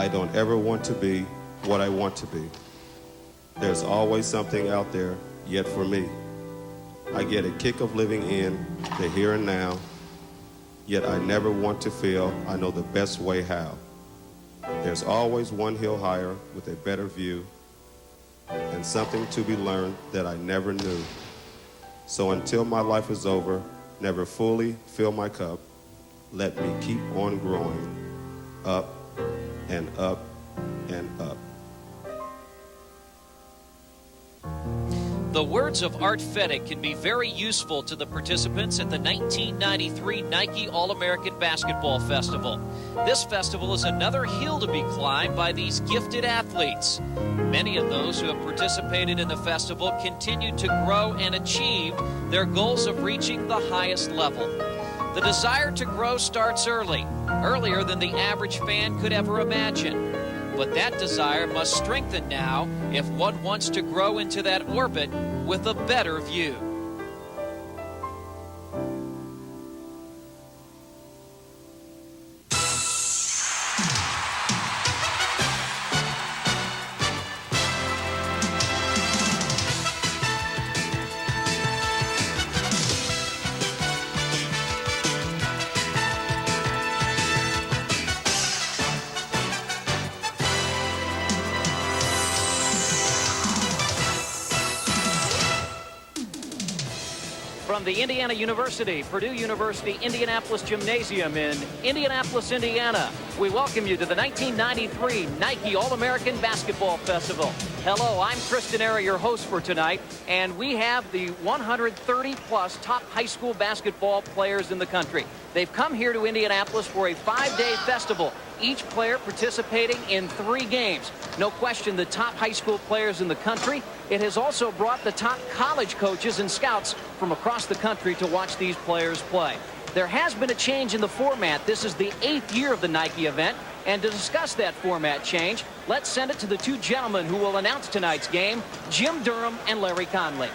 I don't ever want to be what I want to be. There's always something out there yet for me. I get a kick of living in the here and now, yet I never want to feel I know the best way how. There's always one hill higher with a better view and something to be learned that I never knew. So until my life is over, never fully fill my cup. Let me keep on growing, up and up and up. The words of Art Fettig can be very useful to the participants at the 1993 Nike All-American Basketball Festival. This festival is another hill to be climbed by these gifted athletes. Many of those who have participated in the festival continue to grow and achieve their goals of reaching the highest level. The desire to grow starts early, earlier than the average fan could ever imagine. But that desire must strengthen now if one wants to grow into that orbit with a better view. From the Indiana University, Purdue University, Indianapolis Gymnasium in Indianapolis, Indiana, we welcome you to the 1993 Nike All-American Basketball Festival. Hello, I'm Chris Denera, your host for tonight, and we have the 130-plus top high school basketball players in the country. They've come here to Indianapolis for a 5-day festival, each player participating in 3 games. No question, the top high school players in the country. It has also brought the top college coaches and scouts from across the country to watch these players play. There has been a change in the format. This is the 8th year of the Nike event. And to discuss that format change, let's send it to the 2 gentlemen who will announce tonight's game, Jim Durham and Larry Conley.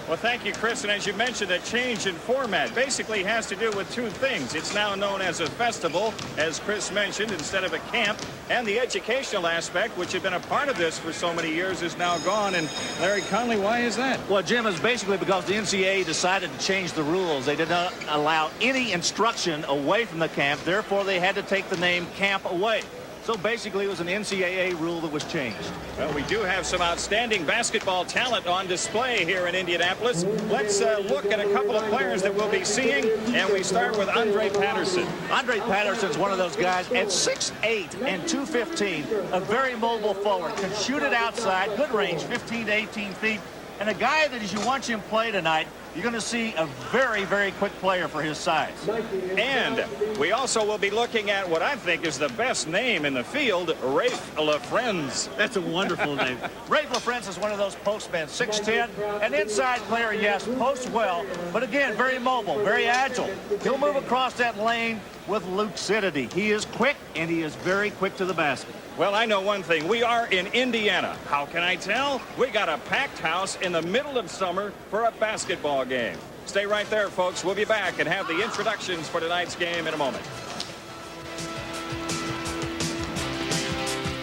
Well, thank you, Chris. And as you mentioned, a change in format basically has to do with 2 things. It's now known as a festival, as Chris mentioned, instead of a camp. And the educational aspect, which had been a part of this for so many years, is now gone. And Larry Conley, why is that? Well, Jim, is basically because the NCAA decided to change the rules. They did not allow any instruction away from the camp. Therefore, they had to take the name camp away. So basically, it was an NCAA rule that was changed. Well, we do have some outstanding basketball talent on display here in Indianapolis. Let's look at a couple of players that we'll be seeing, and we start with Andre Patterson. Andre Patterson's one of those guys at 6'8" and 215, a very mobile forward, can shoot it outside, good range, 15 to 18 feet, and a guy that as you watch him play tonight, you're going to see a very, very quick player for his size. And we also will be looking at what I think is the best name in the field, Rafe LaFrentz. That's a wonderful name. Rafe LaFrentz is one of those postmen, 6'10", an inside player, yes, posts well, but again, very mobile, very agile. He'll move across that lane with lucidity. He is quick, and he is very quick to the basket. Well, I know one thing. We are in Indiana. How can I tell? We got a packed house in the middle of summer for a basketball game. Stay right there, folks. We'll be back and have the introductions for tonight's game in a moment.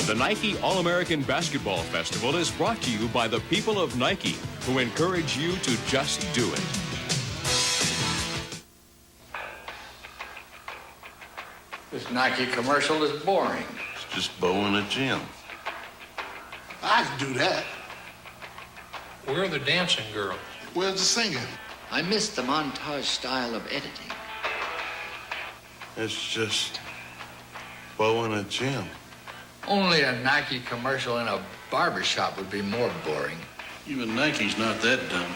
The Nike All-American Basketball Festival is brought to you by the people of Nike, who encourage you to just do it. This Nike commercial is boring. It's just Bo in a gym. I can do that. Where are the dancing girls? Where's the singing? I missed the montage style of editing. It's just Bo in a gym. Only a Nike commercial in a barbershop would be more boring. Even Nike's not that dumb.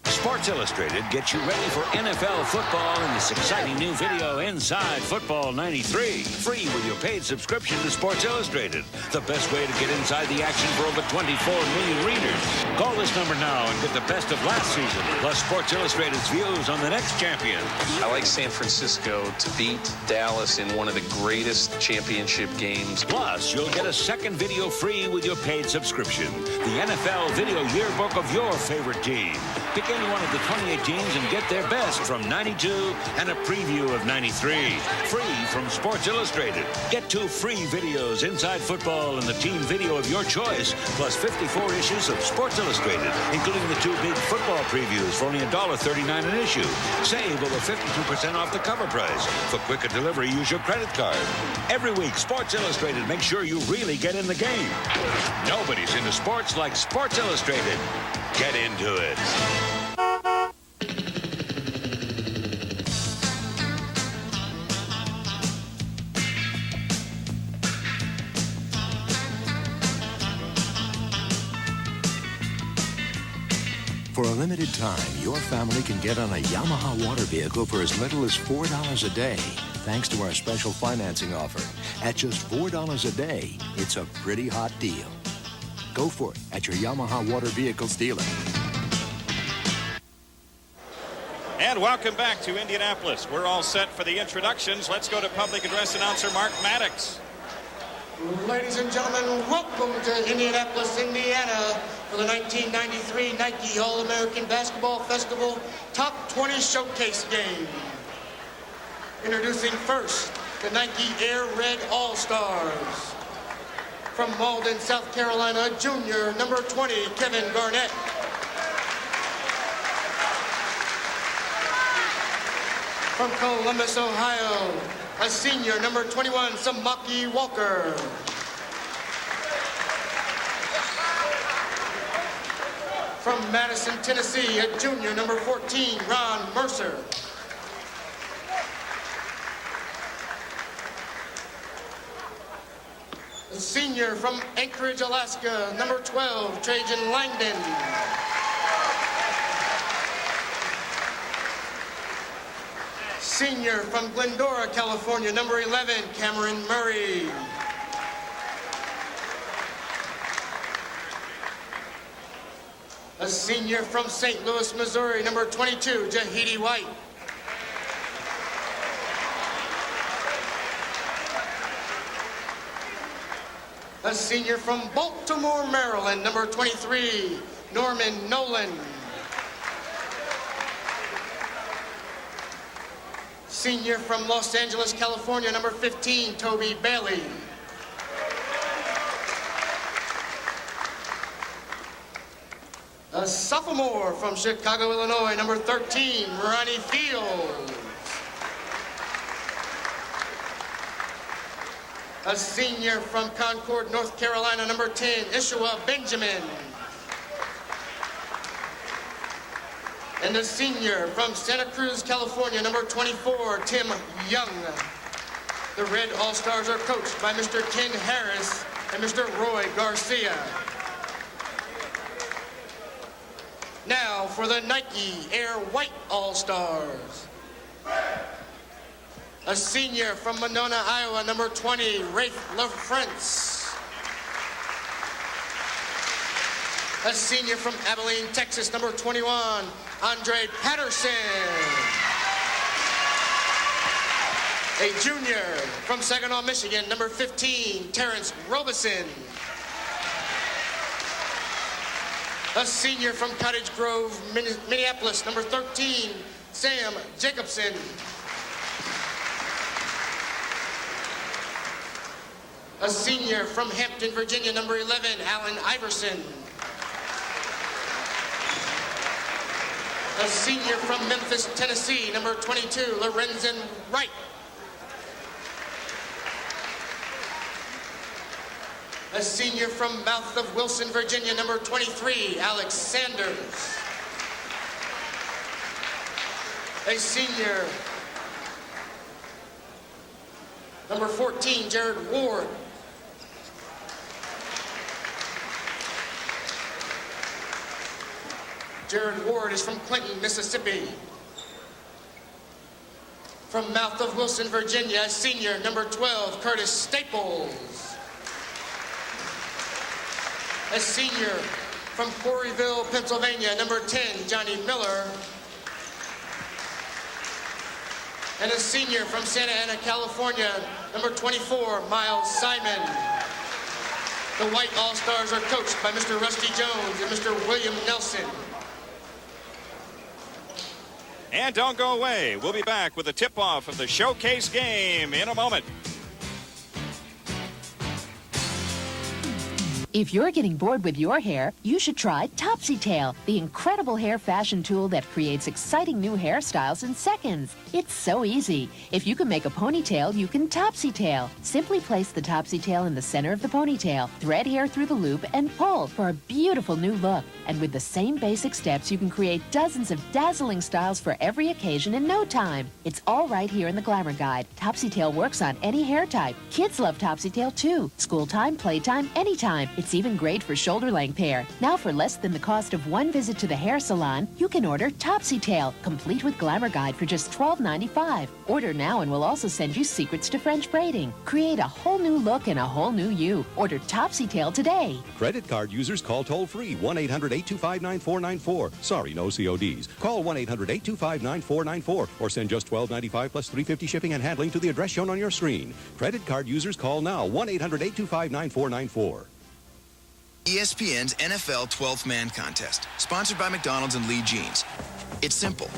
Sports Illustrated gets you ready for NFL football in this exciting new video, Inside Football 93. Free with your paid subscription to Sports Illustrated. The best way to get inside the action for over 24 million readers. Call this number now and get the best of last season, plus Sports Illustrated's views on the next champion. I like San Francisco to beat Dallas in one of the greatest championship games. Plus, you'll get a second video free with your paid subscription. The NFL Video Yearbook of your favorite team. Pick any one of the 28 teams and get their best from 92 and a preview of 93. Free from Sports Illustrated. Get 2 free videos inside football and the team video of your choice, plus 54 issues of Sports Illustrated, including the 2 big football previews for only $1.39 an issue. Save over 52% off the cover price. For quicker delivery, use your credit card. Every week, Sports Illustrated makes sure you really get in the game. Nobody's into sports like Sports Illustrated. Get into it. For a limited time, your family can get on a Yamaha water vehicle for as little as $4 a day, thanks to our special financing offer. At just $4 a day, it's a pretty hot deal. Go for it at your Yamaha Water Vehicles dealer. And welcome back to Indianapolis. We're all set for the introductions. Let's go to public address announcer Mark Maddox. Ladies and gentlemen, welcome to Indianapolis, Indiana for the 1993 Nike All-American Basketball Festival Top 20 Showcase Game. Introducing first, the Nike Air Red All-Stars. From Malden, South Carolina, junior, number 20, Kevin Garnett. From Columbus, Ohio, a senior, number 21, Samaki Walker. From Madison, Tennessee, a junior, number 14, Ron Mercer. A senior from Anchorage, Alaska, number 12, Trajan Langdon. Senior from Glendora, California, number 11, Cameron Murray. A senior from St. Louis, Missouri, number 22, Jahidi White. A senior from Baltimore, Maryland, number 23, Norman Nolan. Senior from Los Angeles, California, number 15, Toby Bailey. A sophomore from Chicago, Illinois, number 13, Ronnie Fields. A senior from Concord, North Carolina, number 10, Ishua Benjamin. And a senior from Santa Cruz, California, number 24, Tim Young. The Red All-Stars are coached by Mr. Ken Harris and Mr. Roy Garcia. Now for the Nike Air White All-Stars. A senior from Monona, Iowa, number 20, Rafe LaFrance. A senior from Abilene, Texas, number 21, Andre Patterson. A junior from Saginaw, Michigan, number 15, Terrence Robeson. A senior from Cottage Grove, Minneapolis, number 13, Sam Jacobson. A senior from Hampton, Virginia, number 11, Allen Iverson. A senior from Memphis, Tennessee, number 22, Lorenzen Wright. A senior from Mouth of Wilson, Virginia, number 23, Alex Sanders. A senior, number 14, Jared Ward. Jared Ward is from Clinton, Mississippi. From Mouth of Wilson, Virginia, a senior, number 12, Curtis Staples. A senior from Quarryville, Pennsylvania, number 10, Johnny Miller. And a senior from Santa Ana, California, number 24, Miles Simon. The White All-Stars are coached by Mr. Rusty Jones and Mr. William Nelson. And don't go away. We'll be back with the tip-off of the showcase game in a moment. If you're getting bored with your hair, you should try Topsy Tail, the incredible hair fashion tool that creates exciting new hairstyles in seconds. It's so easy. If you can make a ponytail, you can Topsy Tail. Simply place the Topsy Tail in the center of the ponytail, thread hair through the loop, and pull for a beautiful new look. And with the same basic steps, you can create dozens of dazzling styles for every occasion in no time. It's all right here in the Glamour Guide. Topsy Tail works on any hair type. Kids love Topsy Tail too. School time, playtime, anytime. It's even great for shoulder-length hair. Now, for less than the cost of one visit to the hair salon, you can order Topsy Tail, complete with Glamour Guide for just $12.95. Order now and we'll also send you secrets to French braiding. Create a whole new look and a whole new you. Order Topsy Tail today. Credit card users call toll-free 1-800-825-9494. Sorry, no CODs. Call 1-800-825-9494 or send just $12.95 plus $3.50 shipping and handling to the address shown on your screen. Credit card users call now 1-800-825-9494. ESPN's NFL 12th Man Contest, sponsored by McDonald's and Lee Jeans. It's simple.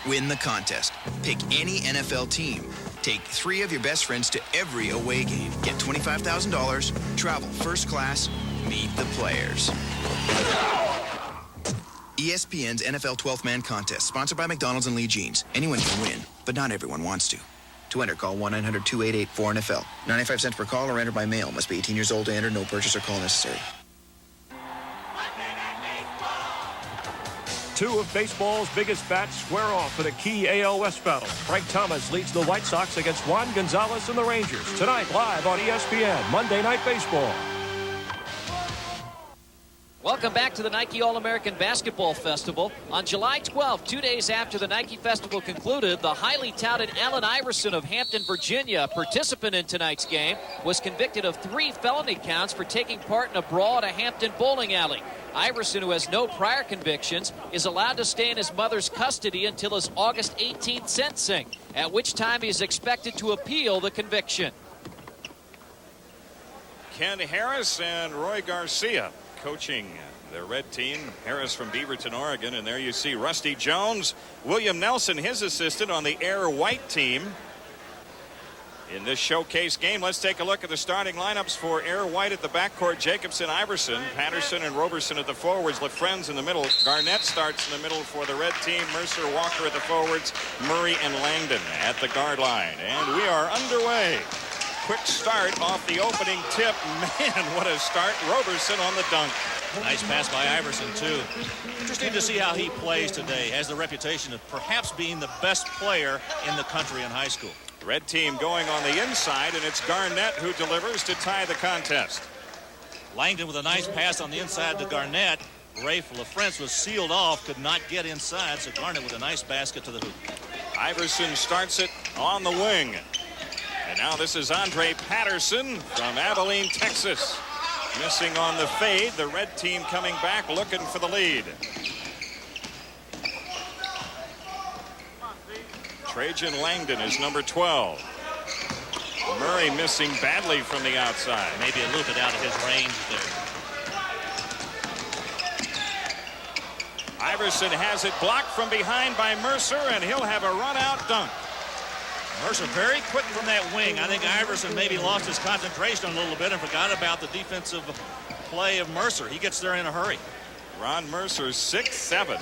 Win the contest. Pick any NFL team. Take 3 of your best friends to every away game. Get $25,000. Travel first class. Meet the players. ESPN's NFL 12th Man Contest, sponsored by McDonald's and Lee Jeans. Anyone can win, but not everyone wants to. To enter, call 1-900-288-4NFL. 95 cents per call or enter by mail. Must be 18 years old to enter. No purchase or call necessary. 2 of baseball's biggest bats square off for the key AL West battle. Frank Thomas leads the White Sox against Juan Gonzalez and the Rangers. Tonight, live on ESPN, Monday Night Baseball. Welcome back to the Nike All-American Basketball Festival. On July 12th, 2 days after the Nike Festival concluded, the highly touted Allen Iverson of Hampton, Virginia, participant in tonight's game, was convicted of 3 felony counts for taking part in a brawl at a Hampton bowling alley. Iverson, who has no prior convictions, is allowed to stay in his mother's custody until his August 18th sentencing, at which time he is expected to appeal the conviction. Ken Harris and Roy Garcia coaching the red team. Harris from Beaverton, Oregon, and there you see Rusty Jones, William Nelson, his assistant, on the Air White team. In this showcase game, let's take a look at the starting lineups for Air White at the backcourt. Jacobson, Iverson, Patterson, and Roberson at the forwards. LaFrenz in the middle. Garnett starts in the middle for the red team. Mercer, Walker at the forwards. Murray and Langdon at the guard line. And we are underway. Quick start off the opening tip. Man, what a start. Roberson on the dunk. Nice pass by Iverson, too. Interesting to see how he plays today. Has the reputation of perhaps being the best player in the country in high school. Red team going on the inside, and it's Garnett who delivers to tie the contest. Langdon with a nice pass on the inside to Garnett. Rafe LaFrenz was sealed off, could not get inside, so Garnett with a nice basket to the hoop. Iverson starts it on the wing. And now this is Andre Patterson from Abilene, Texas. Missing on the fade. The red team coming back looking for the lead. Trajan Langdon is number 12. Murray missing badly from the outside. Maybe a little bit out of his range there. Iverson has it blocked from behind by Mercer, and he'll have a run-out dunk. Mercer very quick from that wing. I think Iverson maybe lost his concentration a little bit and forgot about the defensive play of Mercer. He gets there in a hurry. Ron Mercer, 6'7",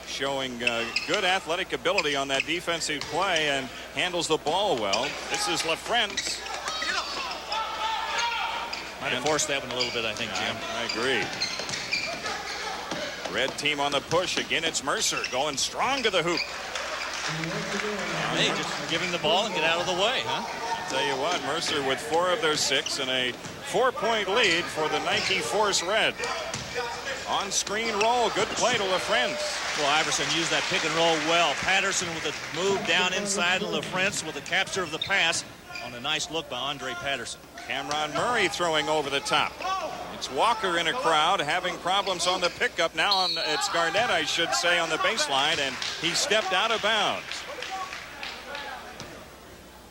showing good athletic ability on that defensive play and handles the ball well. This is LaFrenz. Might have forced that one a little bit, I think, Jim. I agree. Red team on the push. Again, it's Mercer going strong to the hoop. Hey, just giving the ball and get out of the way, huh? I'll tell you what, Mercer with 4 of their 6 and a 4-point lead for the Nike Force Red. On-screen roll, good play to LaFrenz. Well, Iverson used that pick and roll well. Patterson with a move down inside, and LaFrenz with a capture of the pass on a nice look by Andre Patterson. Cameron Murray throwing over the top. It's Walker in a crowd having problems on the pickup. Now it's Garnett, I should say, on the baseline, and he stepped out of bounds.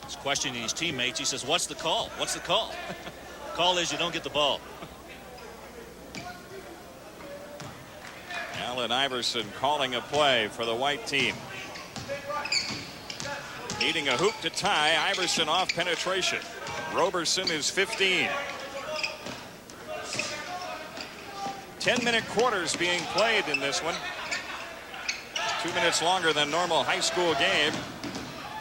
He's questioning his teammates. He says, what's the call? What's the call? Call is you don't get the ball. Allen Iverson calling a play for the white team. Needing a hoop to tie, Iverson off penetration. Roberson is 15. 10-minute quarters being played in this one. 2 minutes longer than normal high school game.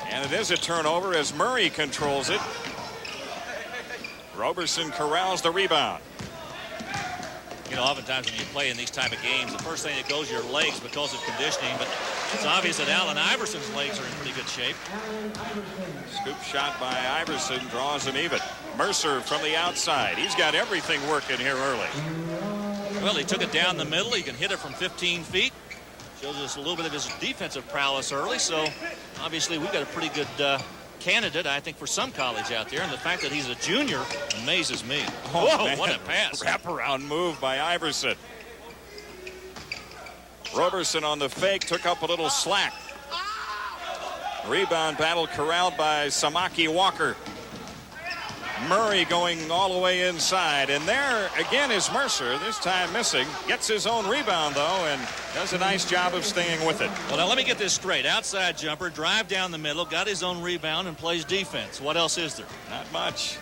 And it is a turnover as Murray controls it. Roberson corrals the rebound. You know, oftentimes when you play in these type of games, the first thing that goes to your legs because of conditioning, but it's obvious that Allen Iverson's legs are in pretty good shape. Scoop shot by Iverson draws him even. Mercer from the outside. He's got everything working here early. Well, he took it down the middle. He can hit it from 15 feet. Shows us a little bit of his defensive prowess early, so obviously we've got a pretty good candidate, I think, for some college out there, and the fact that he's a junior amazes me. Oh, whoa, man. what a pass. Wraparound move by Iverson. Roberson on the fake, took up a little slack. Rebound battle corralled by Samaki Walker. Murray going all the way inside, and there again is Mercer, this time missing. Gets his own rebound, though, and does a nice job of staying with it. Well, now let me get this straight. Outside jumper, drive down the middle, got his own rebound, and plays defense. What else is there? Not much.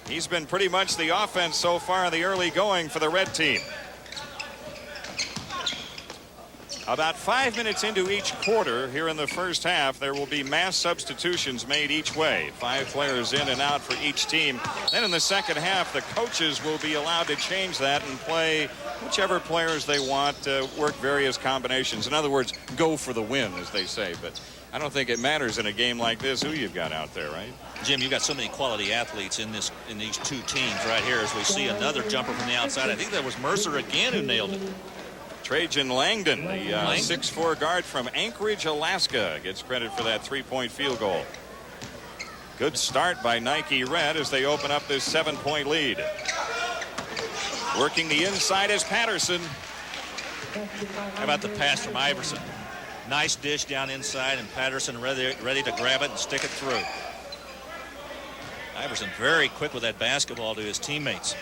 He's been pretty much the offense so far in the early going for the red team. About 5 minutes into each quarter here in the first half, there will be mass substitutions made each way. 5 players in and out for each team. Then in the second half, the coaches will be allowed to change that and play whichever players they want, work various combinations. In other words, go for the win, as they say. But I don't think it matters in a game like this who you've got out there, right? Jim, you've got so many quality athletes in these two teams right here as we see another jumper from the outside. I think that was Mercer again who nailed it. Trajan Langdon, the 6'4" guard from Anchorage, Alaska, gets credit for that three-point field goal. Good start by Nike Red as they open up this 7-point lead. Working the inside is Patterson. How about the pass from Iverson? Nice dish down inside, and Patterson ready to grab it and stick it through. Iverson very quick with that basketball to his teammates.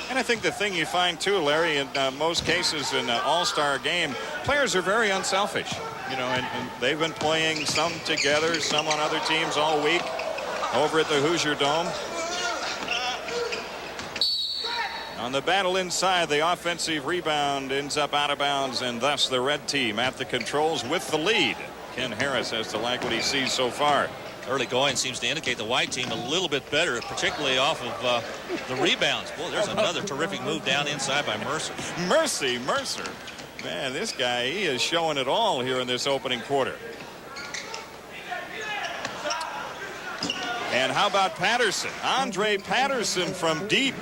And I think the thing you find, too, Larry, in most cases in an all-star game, players are very unselfish. You know, and they've been playing some together, some on other teams all week over at the Hoosier Dome. On the battle inside, the offensive rebound ends up out of bounds, and thus the red team at the controls with the lead. Ken Harris has to like what he sees so far. Early going seems to indicate the white team a little bit better, particularly off of the rebounds. Boy, there's another terrific move down inside by Mercer. Mercer. Man, this guy, he is showing it all here in this opening quarter. And how about Patterson? Andre Patterson from deep.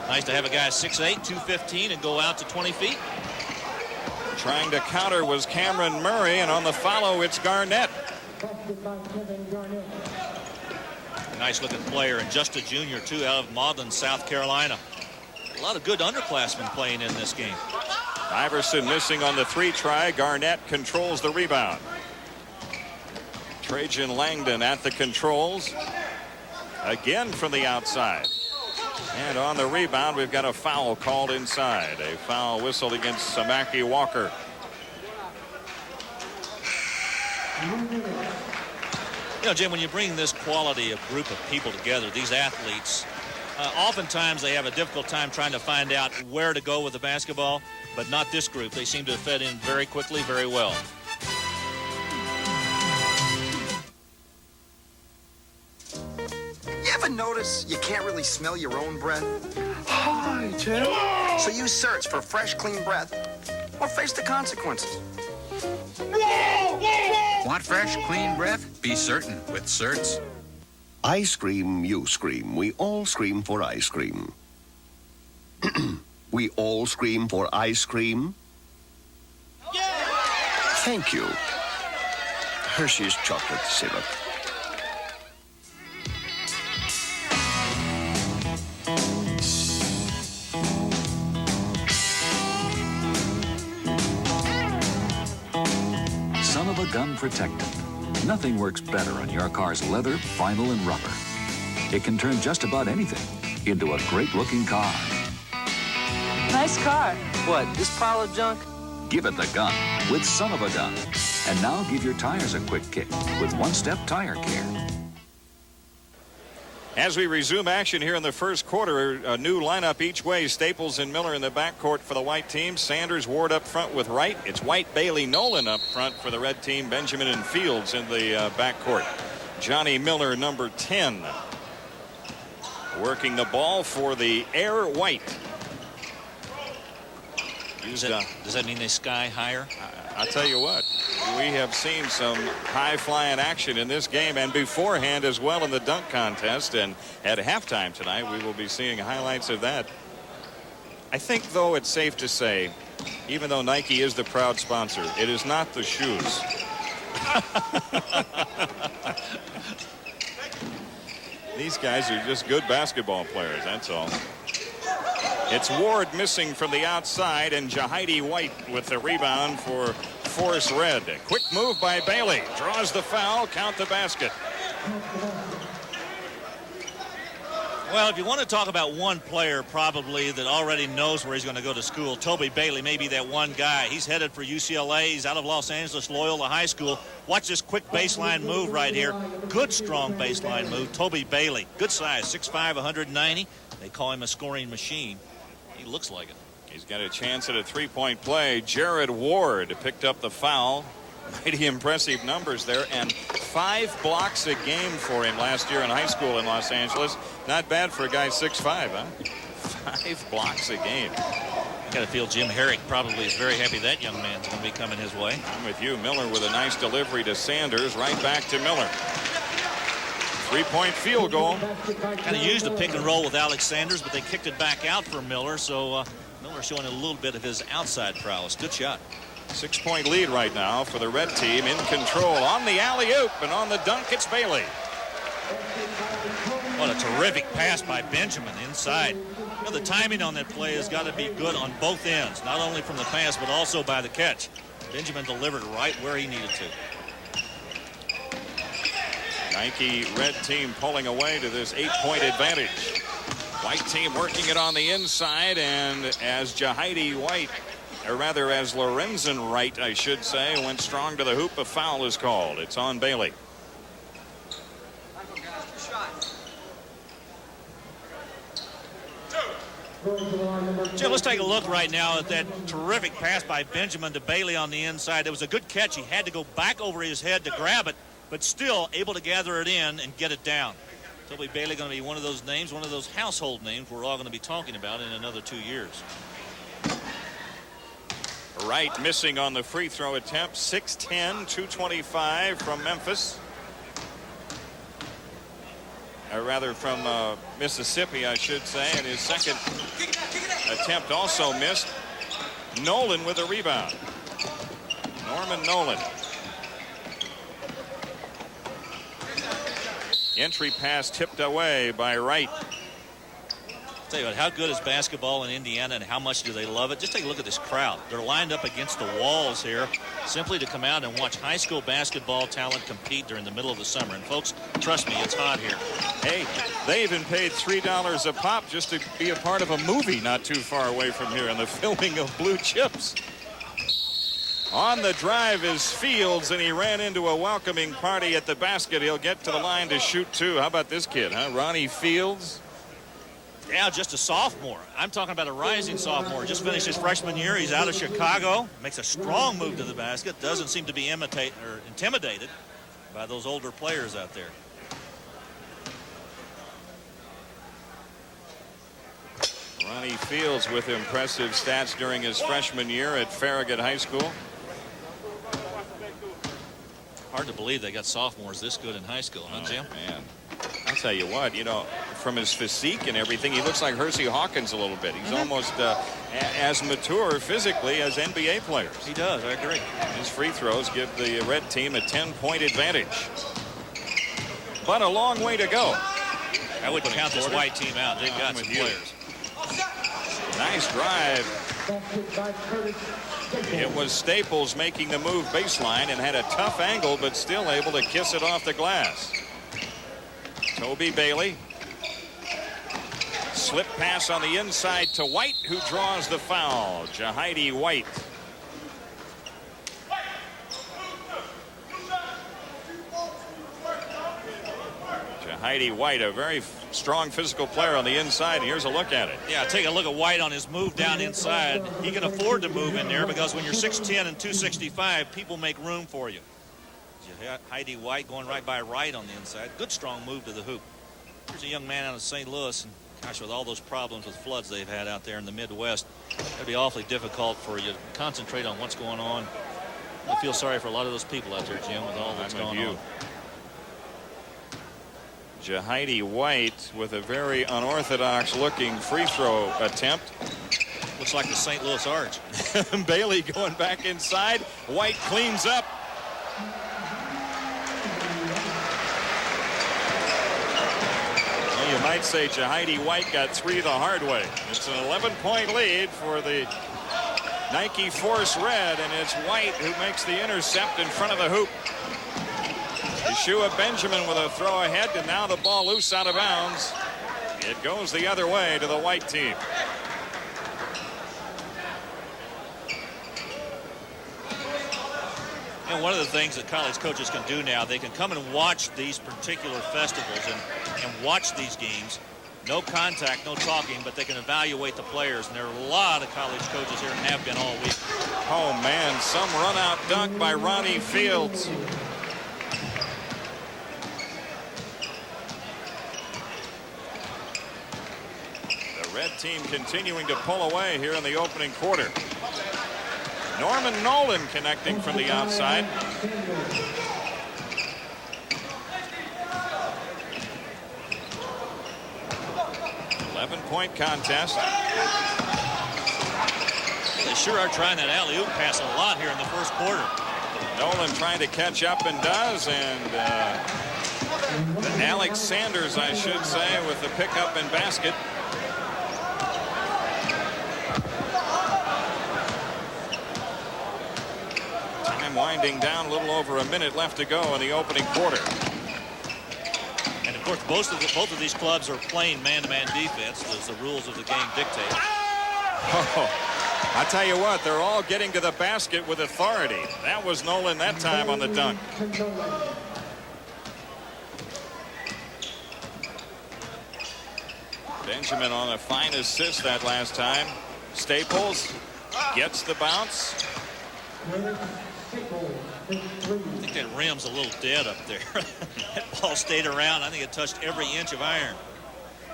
Nice to have a guy 6'8", 215, and go out to 20 feet. Trying to counter was Cameron Murray, and on the follow, it's Garnett. Nice looking player, and just a junior too, out of Maudlin, South Carolina. A lot of good underclassmen playing in this game. Iverson missing on the 3 try. Garnett controls the rebound. Trajan Langdon at the controls. Again from the outside. And on the rebound, we've got a foul called inside. A foul whistled against Samaki Walker. You know, Jim, when you bring this quality of group of people together, these athletes, oftentimes they have a difficult time trying to find out where to go with the basketball, but not this group. They seem to have fed in very quickly, very well. You ever notice you can't really smell your own breath? Hi, Tim. So you search for fresh, clean breath or face the consequences. Want fresh, clean breath? Be certain with Certs. I scream, you scream. We all scream for ice cream. We all scream for ice cream. Thank you. Hershey's chocolate syrup. Son of a gun protectant. Nothing works better on your car's leather, vinyl, and rubber. It can turn just about anything into a great-looking car. Nice car. What, this pile of junk? Give it the gun with Son of a Gun. And now give your tires a quick kick with One-Step Tire Care. As we resume action here in the first quarter, a new lineup each way. Staples and Miller in the backcourt for the white team. Sanders, Ward up front with Wright. It's White, Bailey, Nolan up front for the red team. Benjamin and Fields in the backcourt. Johnny Miller, number 10. Working the ball for the Air White. Does that mean they sky higher? I'll tell you what, we have seen some high-flying action in this game and beforehand as well in the dunk contest. And at halftime tonight, we will be seeing highlights of that. I think, though, it's safe to say, even though Nike is the proud sponsor, it is not the shoes. These guys are just good basketball players, that's all. It's Ward missing from the outside, and Jahidi White with the rebound for Forest Red. A quick move by Bailey. Draws the foul. Count the basket. Well, if you want to talk about one player probably that already knows where he's going to go to school, Toby Bailey may be that one guy. He's headed for UCLA. He's out of Los Angeles Loyola High School. Watch this quick baseline move right here. Good, strong baseline move. Toby Bailey. Good size, 6'5", 190. They call him a scoring machine. He looks like it. He's got a chance at a three-point play. Jared Ward picked up the foul. Mighty impressive numbers there, and 5 blocks a game for him last year in high school in Los Angeles. Not bad for a guy 6'5", huh? 5 blocks a game. I got to feel Jim Herrick probably is very happy that young man's going to be coming his way. I'm with you. Miller with a nice delivery to Sanders. Right back to Miller. 3-point field goal. Kind of used a pick and roll with Alex Sanders, but they kicked it back out for Miller, so Miller showing a little bit of his outside prowess. Good shot. 6-point lead right now for the red team, in control on the alley-oop, and on the dunk it's Bailey. What a terrific pass by Benjamin inside. You know, the timing on that play has got to be good on both ends, not only from the pass but also by the catch. Benjamin delivered right where he needed to. Nike red team pulling away to this 8-point advantage. White team working it on the inside, and as Jahidi White, or rather as Lorenzen Wright, I should say, went strong to the hoop, a foul is called. It's on Bailey. Jim, let's take a look right now at that terrific pass by Benjamin to Bailey on the inside. It was a good catch. He had to go back over his head to grab it, but still able to gather it in and get it down. Toby Bailey going to be one of those names, one of those household names we're all going to be talking about in another 2 years. Wright missing on the free throw attempt. 6'10", 225 from Memphis. Or rather from Mississippi, I should say. And his second attempt also missed. Nolan with a rebound. Norman Nolan. Entry pass tipped away by Wright. I'll tell you what, how good is basketball in Indiana and how much do they love it? Just take a look at this crowd. They're lined up against the walls here simply to come out and watch high school basketball talent compete during the middle of the summer. And folks, trust me, it's hot here. Hey, they even paid $3 a pop just to be a part of a movie not too far away from here in the filming of Blue Chips. On the drive is Fields, and he ran into a welcoming party at the basket. He'll get to the line to shoot two. How about this kid, huh? Ronnie Fields. Yeah, just a sophomore. I'm talking about a rising sophomore. Just finished his freshman year. He's out of Chicago. Makes a strong move to the basket. Doesn't seem to be intimidated by those older players out there. Ronnie Fields with impressive stats during his freshman year at Farragut High School. Hard to believe they got sophomores this good in high school, huh, Jim? Man, I'll tell you what, you know, from his physique and everything, he looks like Hersey Hawkins a little bit. He's almost as mature physically as NBA players. He does, I agree. His free throws give the red team a 10-point advantage. But a long way to go. I wouldn't count this white team out. They've got some players. Nice drive. It was Staples making the move baseline and had a tough angle, but still able to kiss it off the glass. Toby Bailey. Slip pass on the inside to White, who draws the foul. Jahidi White. Jahidi White, a very strong physical player on the inside. Here's a look at it. Yeah, take a look at White on his move down inside. He can afford to move in there because when you're 6'10 and 265, people make room for you. Jahidi White going right by Wright on the inside. Good strong move to the hoop. Here's a young man out of St. Louis, and gosh, with all those problems with floods they've had out there in the Midwest, it'd be awfully difficult for you to concentrate on what's going on. I feel sorry for a lot of those people out there, Jim, with all that's going on. Jahidi White with a very unorthodox looking free throw attempt. Looks like the St. Louis Arch. Bailey going back inside. White cleans up. Well, you might say Jahidi White got 3 the hard way. It's an 11-point lead for the Nike Force Red, and it's White who makes the intercept in front of the hoop. Yeshua Benjamin with a throw ahead, and now the ball loose out of bounds. It goes the other way to the White team. And one of the things that college coaches can do now, they can come and watch these particular festivals and watch these games. No contact, no talking, but they can evaluate the players. And there are a lot of college coaches here and have been all week. Oh, man, some run-out dunk by Ronnie Fields. The red team continuing to pull away here in the opening quarter. Norman Nolan connecting from the outside. Point contest. They sure are trying that alley-oop pass a lot here in the first quarter. Nolan trying to catch up and does, and Alex Sanders, I should say, with the pickup and basket. Time winding down, a little over a minute left to go in the opening quarter. And of course, both of these clubs are playing man-to-man defense as the rules of the game dictate. Oh, I tell you what, they're all getting to the basket with authority. That was Nolan that time on the dunk. Benjamin on a fine assist that last time. Staples gets the bounce. I think that rim's a little dead up there. That ball stayed around. I think it touched every inch of iron.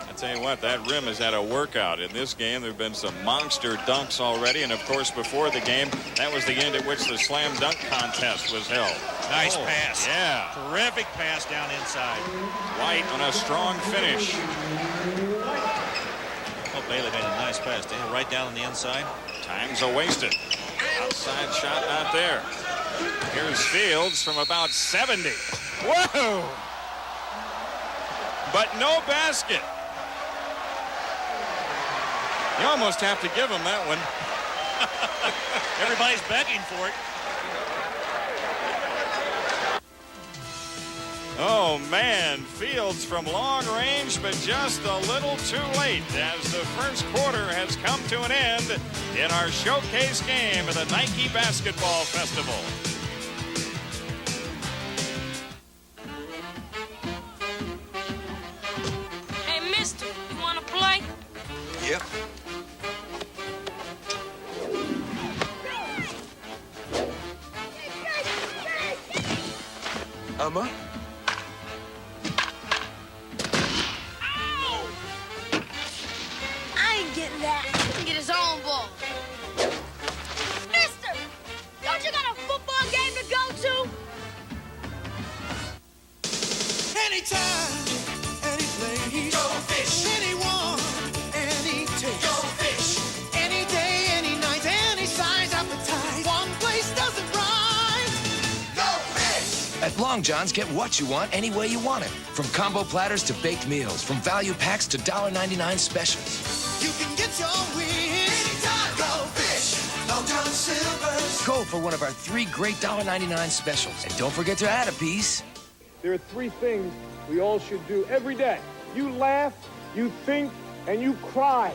I tell you what, that rim has had a workout. In this game, there have been some monster dunks already. And, of course, before the game, that was the end at which the slam dunk contest was held. Nice pass. Yeah. Terrific pass down inside. White on a strong finish. Oh, Bailey made a nice pass. Right down on the inside. Time's a wasted. Outside shot not there. Here's Fields from about 70. Whoa! But no basket. You almost have to give him that one. Everybody's begging for it. Oh, man. Fields from long range, but just a little too late as the first quarter has come to an end in our showcase game at the Nike Basketball Festival. Hey, mister, you want to play? Yep. Emma? I ain't getting that. He can get his own ball. Mister, don't you got a football game to go to? Anytime, any place. Go fish. Anyone, any taste. Go fish. Any day, any night, any size appetite. One place does it right. Go fish. At Long John's, get what you want any way you want it. From combo platters to baked meals, from value packs to $1.99 specials. You can get your wish. Anytime. Go fish. Long John Silver's. Go for one of our 3 great $1.99 specials. And don't forget to add a piece. There are 3 things we all should do every day. You laugh, you think, and you cry.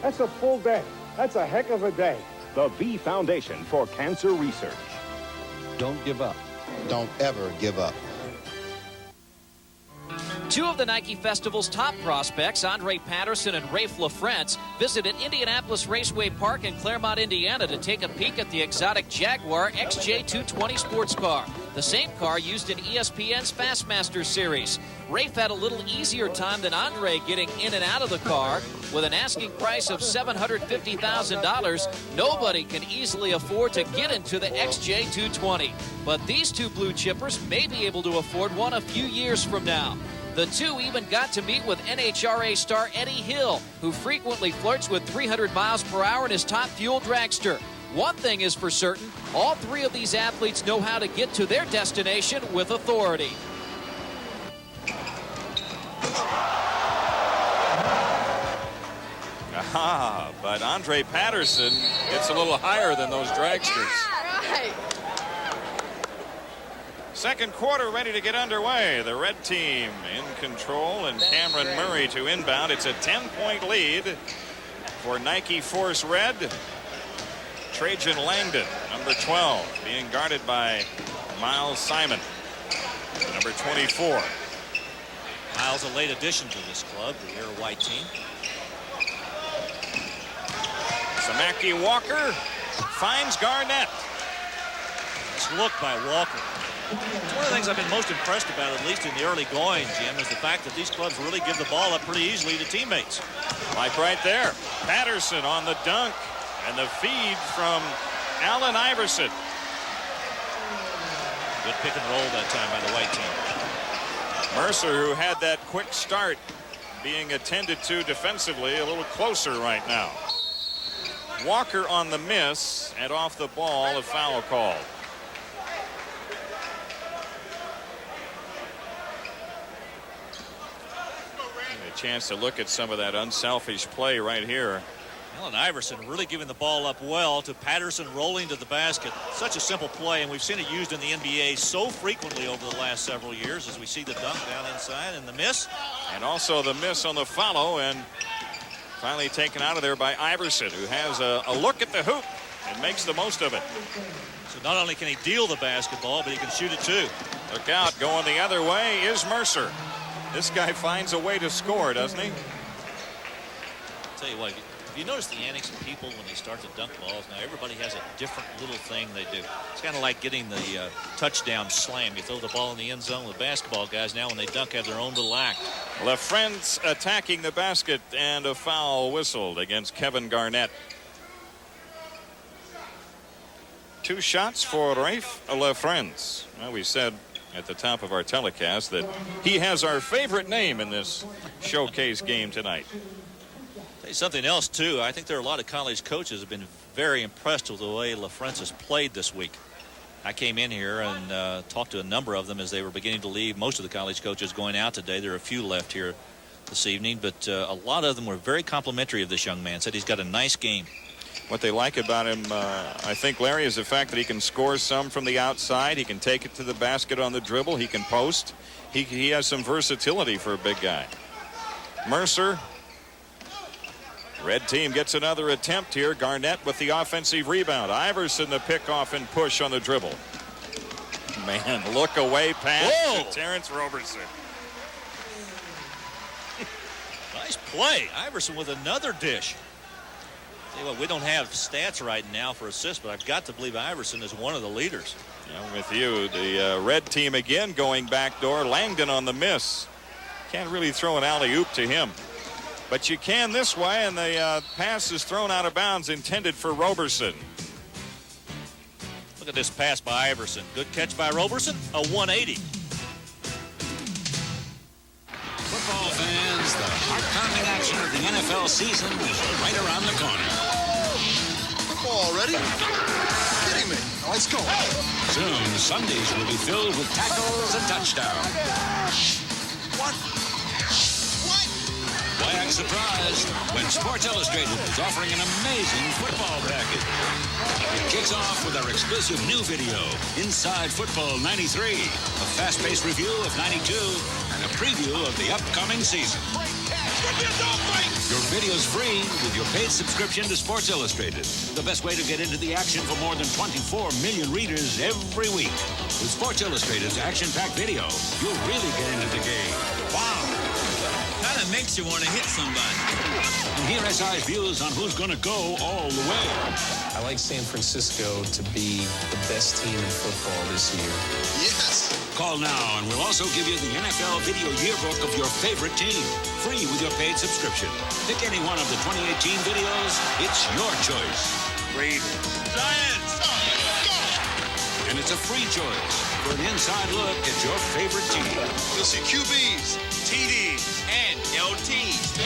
That's a full day. That's a heck of a day. The V Foundation for Cancer Research. Don't give up. Don't ever give up. Two of the Nike Festival's top prospects, Andre Patterson and Rafe LaFrentz, visited Indianapolis Raceway Park in Claremont, Indiana to take a peek at the exotic Jaguar XJ220 sports car, the same car used in ESPN's Fastmaster series. Rafe had a little easier time than Andre getting in and out of the car. With an asking price of $750,000, nobody can easily afford to get into the XJ220. But these two blue chippers may be able to afford one a few years from now. The two even got to meet with NHRA star Eddie Hill, who frequently flirts with 300 miles per hour in his top fuel dragster. One thing is for certain, all three of these athletes know how to get to their destination with authority. Aha, but Andre Patterson gets a little higher than those dragsters. Right. Second quarter ready to get underway. The red team in control and Cameron Murray to inbound. It's a 10-point lead for Nike Force Red. Trajan Langdon, number 12, being guarded by Miles Simon, number 24. Miles, a late addition to this club, the Air White team. Samaki Walker finds Garnett. Nice look by Walker. It's one of the things I've been most impressed about, at least in the early going, Jim, is the fact that these clubs really give the ball up pretty easily to teammates. Like right there. Patterson on the dunk. And the feed from Allen Iverson. Good pick and roll that time by the white team. Mercer, who had that quick start, being attended to defensively, a little closer right now. Walker on the miss, and off the ball, a foul call. A chance to look at some of that unselfish play right here. Allen Iverson really giving the ball up well to Patterson rolling to the basket. Such a simple play, and we've seen it used in the NBA so frequently over the last several years as we see the dunk down inside and the miss. And also the miss on the follow, and finally taken out of there by Iverson, who has a look at the hoop and makes the most of it. So not only can he deal the basketball, but he can shoot it too. Look out, going the other way is Mercer. This guy finds a way to score, doesn't he? I'll tell you what, if you notice the antics of people when they start to dunk balls, now everybody has a different little thing they do. It's kind of like getting the touchdown slam. You throw the ball in the end zone. The basketball guys now when they dunk have their own little act. LaFrentz attacking the basket, and a foul whistled against Kevin Garnett. Two shots for Rafe LaFrentz. Well, we said at the top of our telecast that he has our favorite name in this showcase game tonight. Something else too, I think there are a lot of college coaches have been very impressed with the way LaFrentz has played this week. I came in here and talked to a number of them as they were beginning to leave. Most of the college coaches going out today. There are a few left here this evening, but a lot of them were very complimentary of this young man. Said he's got a nice game. What they like about him, I think, Larry, is the fact that he can score some from the outside. He can take it to the basket on the dribble. He can post. He has some versatility for a big guy. Mercer. Red team gets another attempt here. Garnett with the offensive rebound. Iverson the pick-off and push on the dribble. Man, look away pass to Terrence Roberson. Nice play. Iverson with another dish. Tell you what, we don't have stats right now for assists, but I've got to believe Iverson is one of the leaders. I'm with you. The red team again going backdoor. Langdon on the miss. Can't really throw an alley-oop to him. But you can this way, and the pass is thrown out of bounds, intended for Roberson. Look at this pass by Iverson. Good catch by Roberson, a 180. Football fans, the heart-pounding action of the NFL season is right around the corner. Football already? Kidding me. Let's go. Soon, Sundays will be filled with tackles and touchdowns. What? Why act surprised when Sports Illustrated is offering an amazing football package? It kicks off with our exclusive new video, Inside Football 93, a fast-paced review of 92, and a preview of the upcoming season. Your video's free with your paid subscription to Sports Illustrated, the best way to get into the action for more than 24 million readers every week. With Sports Illustrated's action-packed video, you'll really get into the game. Wow. Kind of makes you want to hit somebody. And here SI's views on who's going to go all the way. I like San Francisco to be the best team in football this year. Yes. Call now and we'll also give you the NFL video yearbook of your favorite team. Free with your paid subscription. Pick any one of the 2018 videos. It's your choice. Raiders. Giants. And it's a free choice for an inside look at your favorite team. You'll see QBs, TDs, and LTs.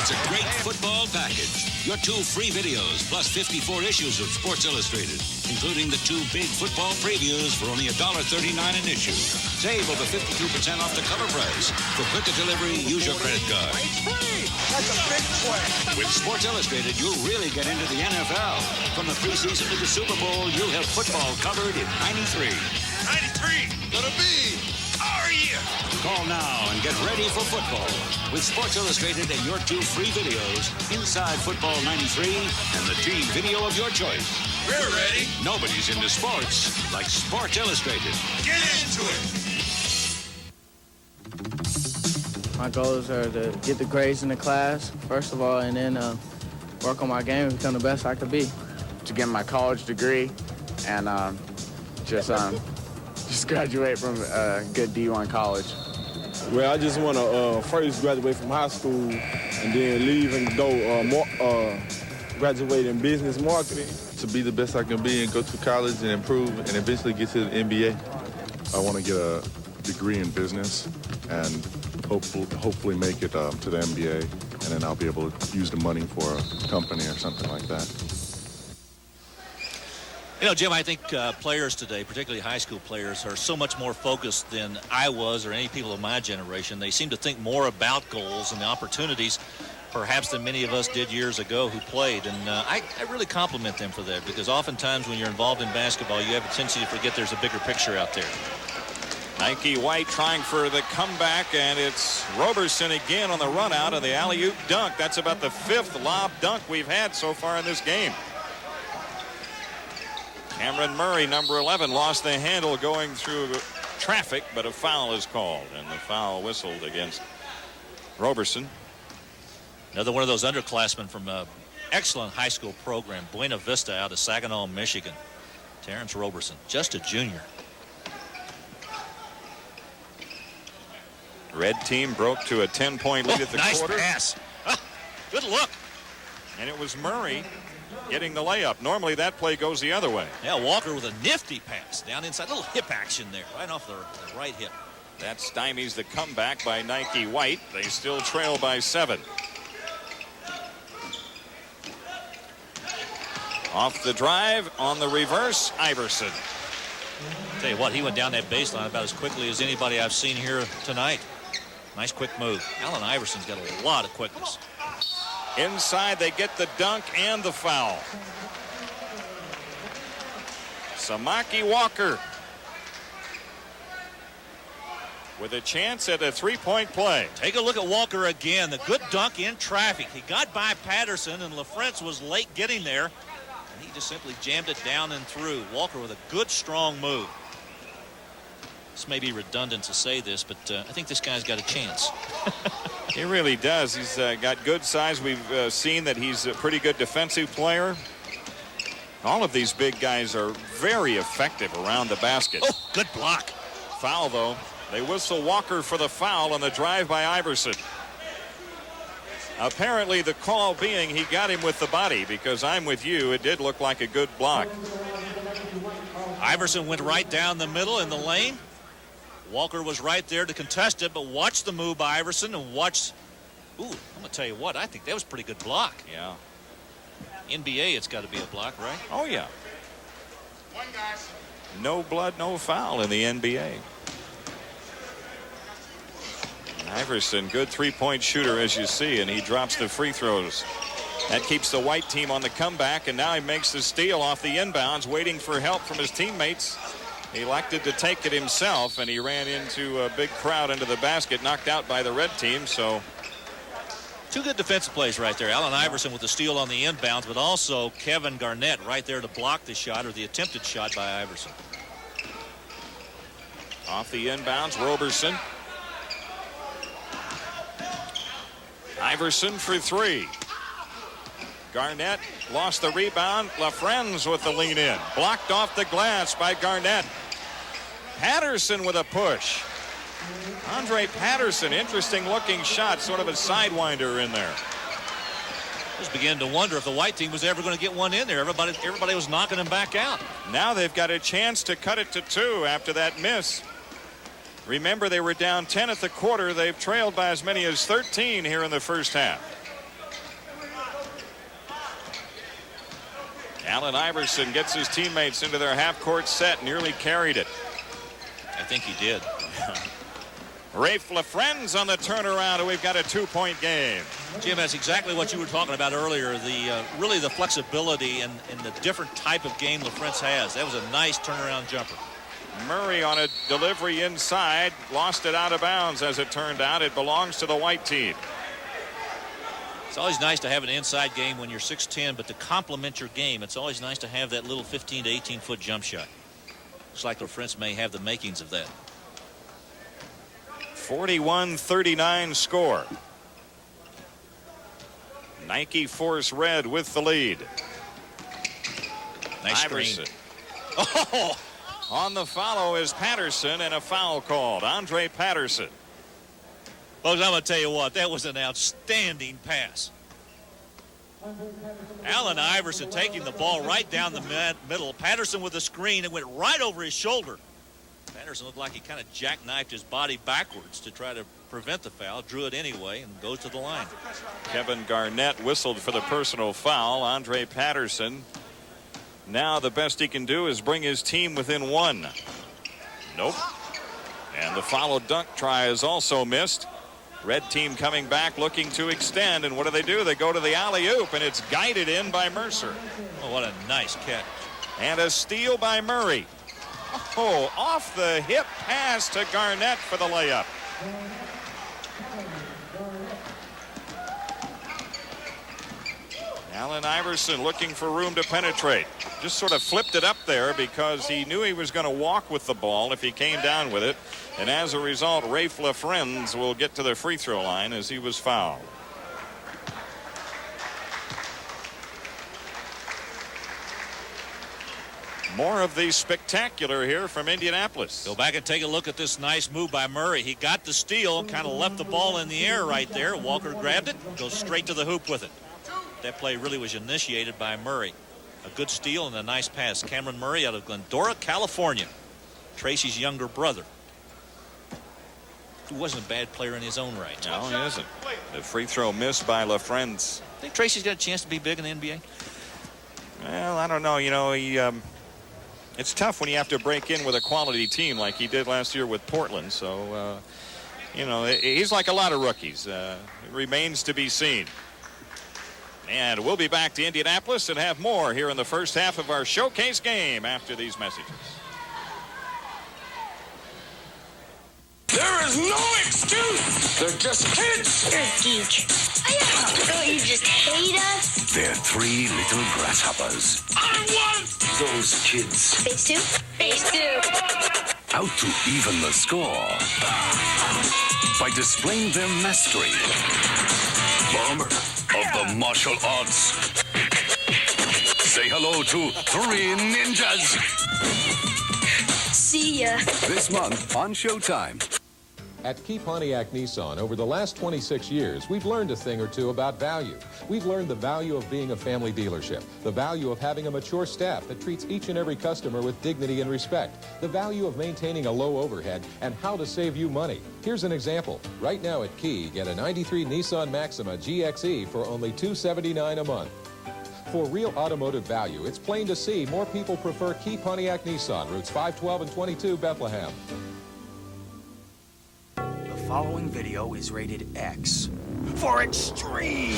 It's a great football package. Your 2 free videos plus 54 issues of Sports Illustrated, including the 2 big football previews for only $1.39 an issue. Save over 52% off the cover price. For quicker delivery, use your credit card. That's a big play. With Sports Illustrated, you'll really get into the NFL. From the preseason to the Super Bowl, you'll have football covered in 93. 93. Gonna be our year. Call now and get ready for football with Sports Illustrated and your 2 free videos, Inside Football 93 and the team video of your choice. We're ready. Nobody's into sports like Sports Illustrated. Get into it. My goals are to get the grades in the class, first of all, and then work on my game and become the best I could be. To get my college degree and just graduate from a good D1 college. Well, I just want to first graduate from high school and then leave and go graduate in business marketing. To be the best I can be and go to college and improve and eventually get to the NBA. I want to get a degree in business and hopefully make it to the NBA, and then I'll be able to use the money for a company or something like that. You know, Jim, I think players today, particularly high school players, are so much more focused than I was or any people of my generation. They seem to think more about goals and the opportunities, perhaps, than many of us did years ago who played. And I really compliment them for that, because oftentimes when you're involved in basketball, you have a tendency to forget there's a bigger picture out there. Nike White trying for the comeback, and it's Roberson again on the run out of the alley-oop dunk. That's about the 5th lob dunk we've had so far in this game. Cameron Murray, number 11, lost the handle going through traffic, but a foul is called, and the foul whistled against Roberson. Another one of those underclassmen from an excellent high school program, Buena Vista, out of Saginaw, Michigan. Terrence Roberson, just a junior. Red team broke to a 10-point lead at the quarter. Nice pass. Good look. And it was Murray getting the layup. Normally that play goes the other way. Yeah, Walker with a nifty pass down inside. A little hip action there, right off the right hip. That stymies the comeback by Nike White. They still trail by 7. Off the drive, on the reverse, Iverson. Tell you what, he went down that baseline about as quickly as anybody I've seen here tonight. Nice quick move. Allen Iverson's got a lot of quickness. Inside, they get the dunk and the foul. Samaki Walker with a chance at a 3-point play. Take a look at Walker again. The good dunk in traffic. He got by Patterson, and LaFrentz was late getting there. And he just simply jammed it down and through. Walker with a good, strong move. This may be redundant to say this, but I think this guy's got a chance. He really does. He's got good size. We've seen that he's a pretty good defensive player. All of these big guys are very effective around the basket. Oh, good block. Foul, though. They whistle Walker for the foul on the drive by Iverson. Apparently the call being he got him with the body, because I'm with you, it did look like a good block. Iverson went right down the middle in the lane. Walker was right there to contest it, but watch the move by Iverson and watch. Ooh, I'm going to tell you what, I think that was a pretty good block. Yeah. NBA, it's got to be a block, right? Oh, yeah. No blood, no foul in the NBA. Iverson, good three-point shooter, as you see, and he drops the free throws. That keeps the white team on the comeback, and now he makes the steal off the inbounds, waiting for help from his teammates. He elected to take it himself, and he ran into a big crowd into the basket, knocked out by the red team. So, two good defensive plays right there. Allen Iverson with the steal on the inbounds, but also Kevin Garnett right there to block the shot, or the attempted shot by Iverson. Off the inbounds, Roberson. Iverson for three. Garnett lost the rebound. LaFrentz with the lean in. Blocked off the glass by Garnett. Patterson with a push. Andre Patterson, interesting looking shot, sort of a sidewinder in there. Just began to wonder if the white team was ever going to get one in there. Everybody was knocking him back out. Now they've got a chance to cut it to 2 after that miss. Remember, they were down 10 at the quarter. They've trailed by as many as 13 here in the first half. Allen Iverson gets his teammates into their half-court set, nearly carried it. I think he did. Rafe LaFrentz on the turnaround, and we've got a 2-point game. Jim, that's exactly what you were talking about earlier. Really the flexibility and the different type of game LaFrentz has. That was a nice turnaround jumper. Murray on a delivery inside, lost it out of bounds. As it turned out, it belongs to the white team. It's always nice to have an inside game when you're 6'10", but to complement your game, it's always nice to have that little 15 to 18-foot jump shot. Looks like LaFrentz may have the makings of that. 41-39 score. Nike Force Red with the lead. Nice Iverson. screen. Oh! On the follow is Patterson, and a foul called. Andre Patterson. Folks, I'm going to tell you what, that was an outstanding pass. Allen Iverson taking the ball right down the middle. Patterson with the screen. It went right over his shoulder. Patterson looked like he kind of jackknifed his body backwards to try to prevent the foul. Drew it anyway and goes to the line. Kevin Garnett whistled for the personal foul. Andre Patterson, now the best he can do is bring his team within 1. Nope. And the follow dunk try is also missed. Red team coming back looking to extend, and what do? They go to the alley-oop, and it's guided in by Mercer. Oh, what a nice catch. And a steal by Murray. Oh, off the hip pass to Garnett for the layup. Allen Iverson looking for room to penetrate. Just sort of flipped it up there because he knew he was going to walk with the ball if he came down with it. And as a result, Rafe LaFrentz will get to the free throw line as he was fouled. More of the spectacular here from Indianapolis. Go back and take a look at this nice move by Murray. He got the steal, kind of left the ball in the air right there. Walker grabbed it, goes straight to the hoop with it. That play really was initiated by Murray. A good steal and a nice pass. Cameron Murray out of Glendora, California. Tracy's younger brother. He wasn't a bad player in his own right. No, he isn't. The free throw missed by LaFrentz. Think Tracy's got a chance to be big in the NBA? Well, I don't know. You know, it's tough when you have to break in with a quality team like he did last year with Portland. So, you know, he's like a lot of rookies. It remains to be seen. And we'll be back to Indianapolis and have more here in the first half of our showcase game after these messages. There is no excuse. They're just kids. You're a geek. Don't you just hate us? They're 3 little grasshoppers. I want Those kids. Phase 2? Phase 2. Out to even the score by displaying their mastery. Bomber of the martial arts. Say hello to 3 ninjas. See ya. This month on Showtime. At Key Pontiac Nissan, over the last 26 years, we've learned a thing or two about value. We've learned the value of being a family dealership, the value of having a mature staff that treats each and every customer with dignity and respect, the value of maintaining a low overhead, and how to save you money. Here's an example. Right now at Key, get a 93 Nissan Maxima GXE for only $279 a month. For real automotive value, it's plain to see more people prefer Key Pontiac Nissan, routes 5, 12, and 22, Bethlehem. The following video is rated X for extreme.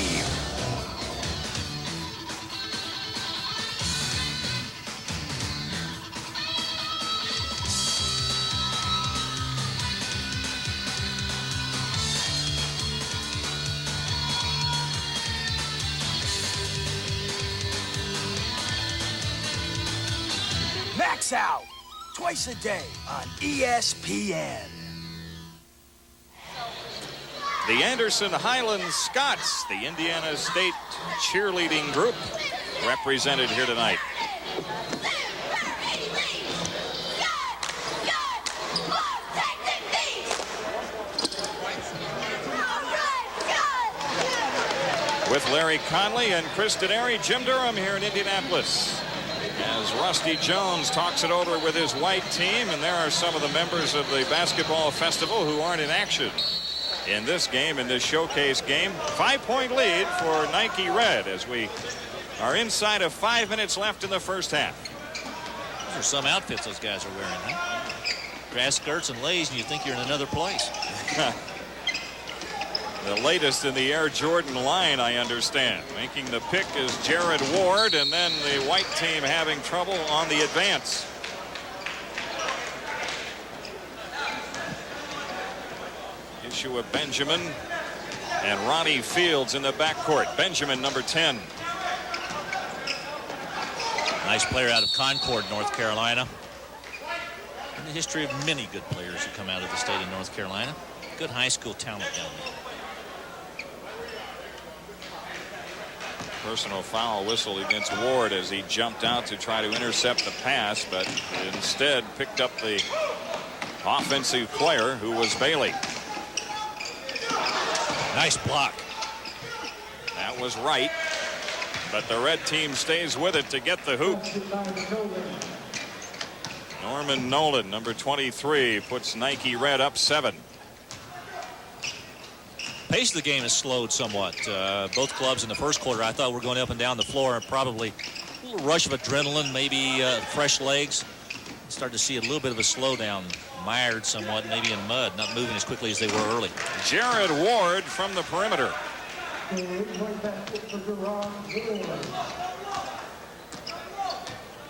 Max out. twice a day on ESPN. The Anderson Highlands Scots, the Indiana State cheerleading group, represented here tonight. With Larry Conley and Chris Denary, Jim Durham here in Indianapolis, as Rusty Jones talks it over with his white team. And there are some of the members of the basketball festival who aren't in action in this game, in this showcase game. 5-point lead for Nike Red as we are inside of 5 minutes left in the first half. Those are some outfits those guys are wearing, huh? Grass skirts and lays, and you think you're in another place. The latest in the Air Jordan line, I understand. Making the pick is Jared Ward, and then the white team having trouble on the advance. Yeshua Benjamin and Ronnie Fields in the backcourt. Benjamin, number 10. Nice player out of Concord, North Carolina. In the history of many good players who come out of the state of North Carolina. Good high school talent down there. Personal foul whistle against Ward as he jumped out to try to intercept the pass, but instead picked up the offensive player, who was Bailey. Nice block. That was right, but the red team stays with it to get the hoop. Norman Nolan, number 23, puts Nike Red up 7. Pace of the game has slowed somewhat. Both clubs in the first quarter, I thought were going up and down the floor, and probably a little rush of adrenaline, maybe fresh legs. Started to see a little bit of a slowdown, mired somewhat, maybe in mud, not moving as quickly as they were early. Jared Ward from the perimeter.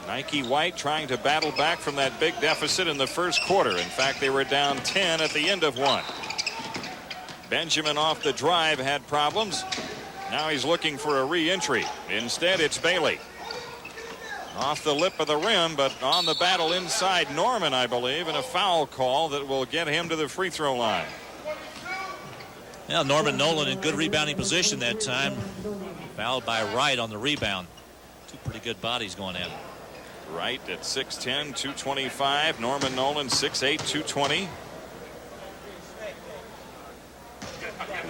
Nike White trying to battle back from that big deficit in the first quarter. In fact, they were down 10 at the end of one. Benjamin off the drive had problems. Now he's looking for a re-entry. Instead, it's Bailey. Off the lip of the rim, but on the battle inside Norman, I believe, and a foul call that will get him to the free throw line. Yeah, Norman Nolan in good rebounding position that time. Fouled by Wright on the rebound. Two pretty good bodies going at it. Wright at 6'10", 225. Norman Nolan 6'8", 220.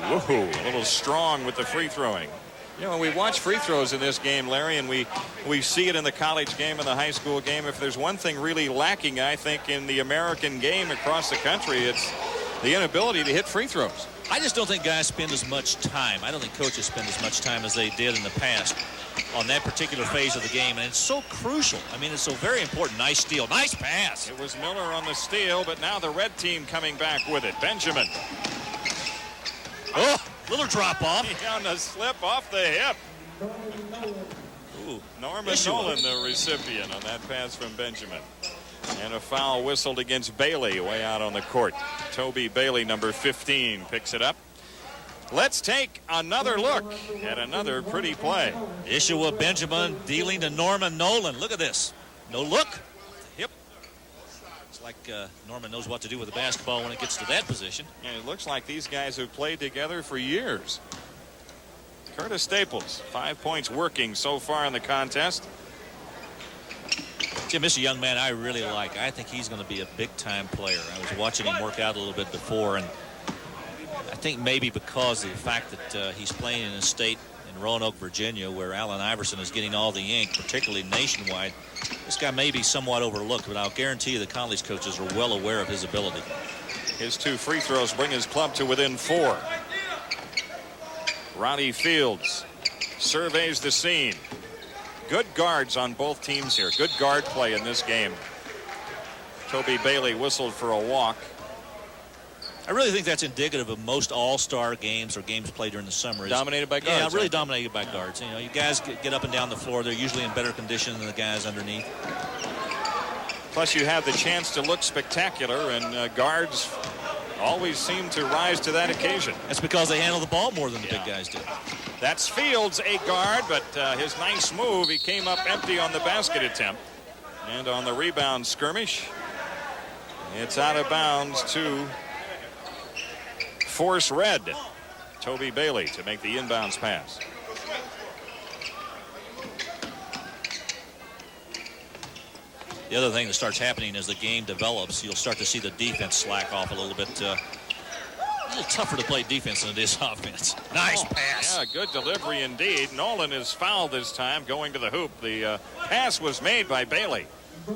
Whoa, a little strong with the free throwing. You know, when we watch free throws in this game, Larry, and we see it in the college game and the high school game, if there's one thing really lacking, I think, in the American game across the country, it's the inability to hit free throws. I just don't think guys spend as much time. I don't think coaches spend as much time as they did in the past on that particular phase of the game, and it's so crucial. I mean, it's so very important. Nice steal. Nice pass. It was Miller on the steal, but now the red team coming back with it. Benjamin. Oh, little drop off. On the slip off the hip. Ooh, Norman Nolan, the recipient on that pass from Benjamin. And a foul whistled against Bailey way out on the court. Toby Bailey, number 15, picks it up. Let's take another look at another pretty play. Yeshua Benjamin dealing to Norman Nolan. Look at this. No look. Hip. It's like Norman knows what to do with the basketball when it gets to that position. And it looks like these guys have played together for years. Curtis Staples, 5 points working so far in the contest. Jim, this is a young man I really like. I think he's going to be a big-time player. I was watching him work out a little bit before, and I think maybe because of the fact that he's playing in a state in Roanoke, Virginia, where Allen Iverson is getting all the ink, particularly nationwide, this guy may be somewhat overlooked, but I'll guarantee you the college coaches are well aware of his ability. His 2 free throws bring his club to within 4. Ronnie Fields surveys the scene. Good guards on both teams here. Good guard play in this game. Toby Bailey whistled for a walk. I really think that's indicative of most all-star games or games played during the summer. Dominated by guards. Yeah, really dominated by guards. You know, you guys get up and down the floor. They're usually in better condition than the guys underneath. Plus, you have the chance to look spectacular, and guards always seem to rise to that occasion. That's because they handle the ball more than the big guys do. That's Fields, a guard, but his nice move, he came up empty on the basket attempt. And on the rebound skirmish, It's out of bounds to force red. Toby Bailey to make the inbounds pass. The other thing that starts happening as the game develops, you'll start to see the defense slack off a little bit. A little tougher to play defense than it is offense. Nice pass. Yeah, good delivery indeed. Nolan is fouled this time going to the hoop. The pass was made by Bailey. A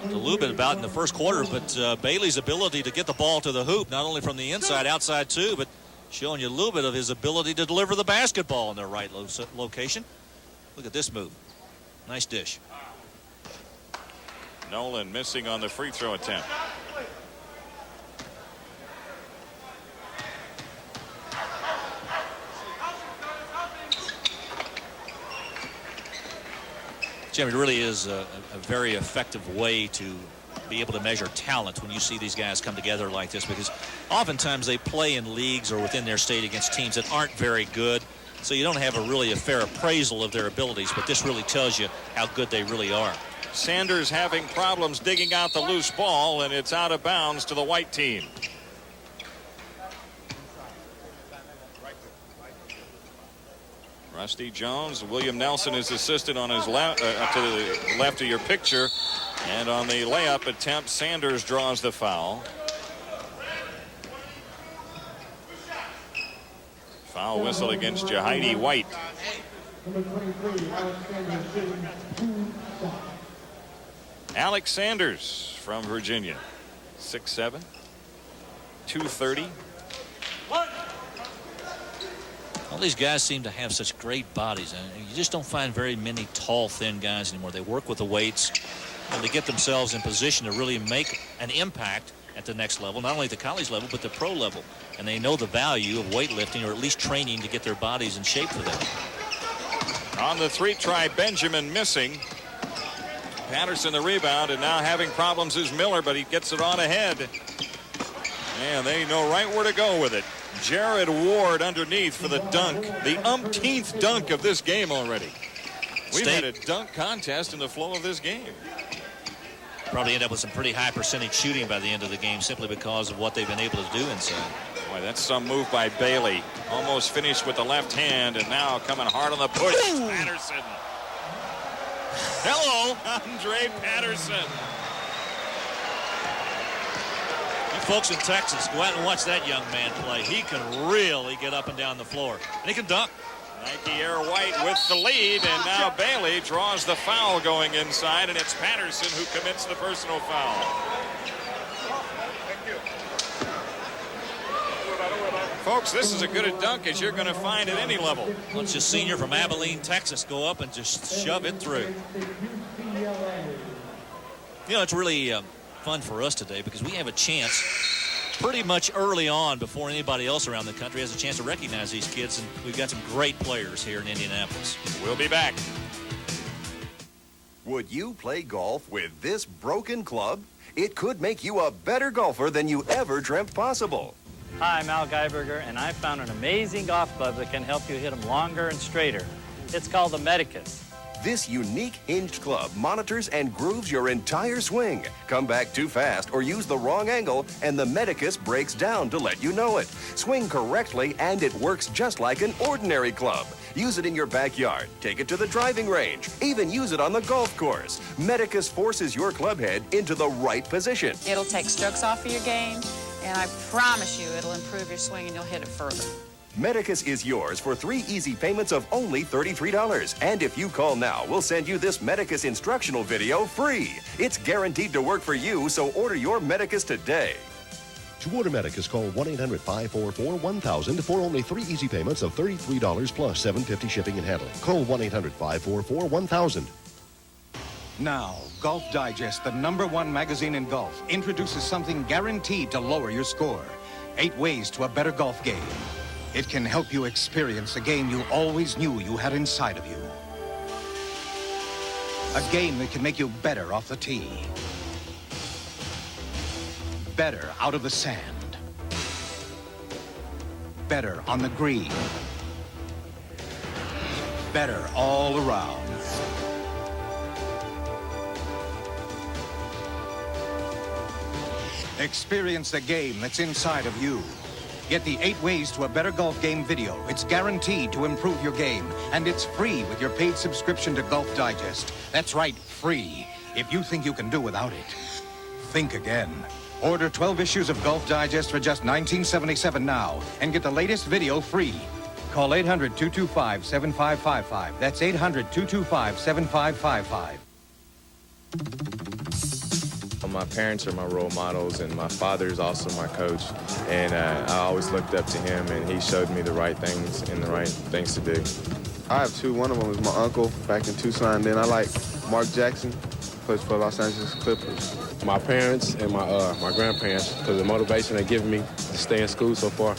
little bit about in the first quarter, but Bailey's ability to get the ball to the hoop, not only from the inside, outside too, but showing you a little bit of his ability to deliver the basketball in the right location. Look at this move. Nice dish. Nolan missing on the free throw attempt. Jim, it really is a very effective way to be able to measure talent when you see these guys come together like this, because oftentimes they play in leagues or within their state against teams that aren't very good, so you don't have a fair appraisal of their abilities, but this really tells you how good they really are. Sanders having problems digging out the loose ball, and it's out of bounds to the white team. Rusty Jones, William Nelson is assisted on his left, to the left of your picture, and on the layup attempt, Sanders draws the foul. Foul whistle against Jahidi White. Alex Sanders from Virginia, 6'7", 230. All these guys seem to have such great bodies, and you just don't find very many tall, thin guys anymore. They work with the weights, and they get themselves in position to really make an impact at the next level, not only at the college level, but the pro level. And they know the value of weightlifting, or at least training to get their bodies in shape for that. On the three try, Benjamin missing. Patterson the rebound, and now having problems is Miller, but he gets it on ahead. And they know right where to go with it. Jared Ward underneath for the dunk. The umpteenth dunk of this game already. We've had a dunk contest in the flow of this game. Probably end up with some pretty high percentage shooting by the end of the game simply because of what they've been able to do inside. Boy, that's some move by Bailey. Almost finished with the left hand, and now coming hard on the push. Patterson. Hello, Andre Patterson. You folks in Texas, go out and watch that young man play. He can really get up and down the floor, and he can dunk. Nike Air White with the lead, and now Bailey draws the foul going inside, and it's Patterson who commits the personal foul. Folks, this is as good a dunk as you're going to find at any level. Watch a senior from Abilene, Texas go up and just shove it through. You know, it's really fun for us today because we have a chance pretty much early on, before anybody else around the country has a chance to recognize these kids, and we've got some great players here in Indianapolis. We'll be back. Would you play golf with this broken club? It could make you a better golfer than you ever dreamt possible. Hi, I'm Al Geiberger, and I found an amazing golf club that can help you hit them longer and straighter. It's called the Medicus. This unique hinged club monitors and grooves your entire swing. Come back too fast or use the wrong angle, and the Medicus breaks down to let you know it. Swing correctly, and it works just like an ordinary club. Use it in your backyard, take it to the driving range, even use it on the golf course. Medicus forces your club head into the right position. It'll take strokes off of your game, and I promise you it'll improve your swing and you'll hit it further. Medicus is yours for 3 easy payments of only $33. And if you call now, we'll send you this Medicus instructional video free. It's guaranteed to work for you, so order your Medicus today. To order Medicus, call 1-800-544-1000 for only 3 easy payments of $33 plus $7.50 shipping and handling. Call 1-800-544-1000. Now, Golf Digest, the #1 magazine in golf, introduces something guaranteed to lower your score. 8 ways to a better golf game. It can help you experience a game you always knew you had inside of you. A game that can make you better off the tee. Better out of the sand. Better on the green. Better all around. Experience the game that's inside of you. Get the 8 Ways to a Better Golf Game video. It's guaranteed to improve your game, and it's free with your paid subscription to Golf Digest. That's right, free. If you think you can do without it, think again. Order 12 issues of Golf Digest for just $19.77 now and get the latest video free. Call 800-225-7555. That's 800-225-7555. My parents are my role models, and my father is also my coach. And I always looked up to him, and he showed me the right things and the right things to do. I have two. One of them is my uncle back in Tucson. Then I like Mark Jackson, plays for Los Angeles Clippers. My parents and my grandparents, because the motivation they give me to stay in school so far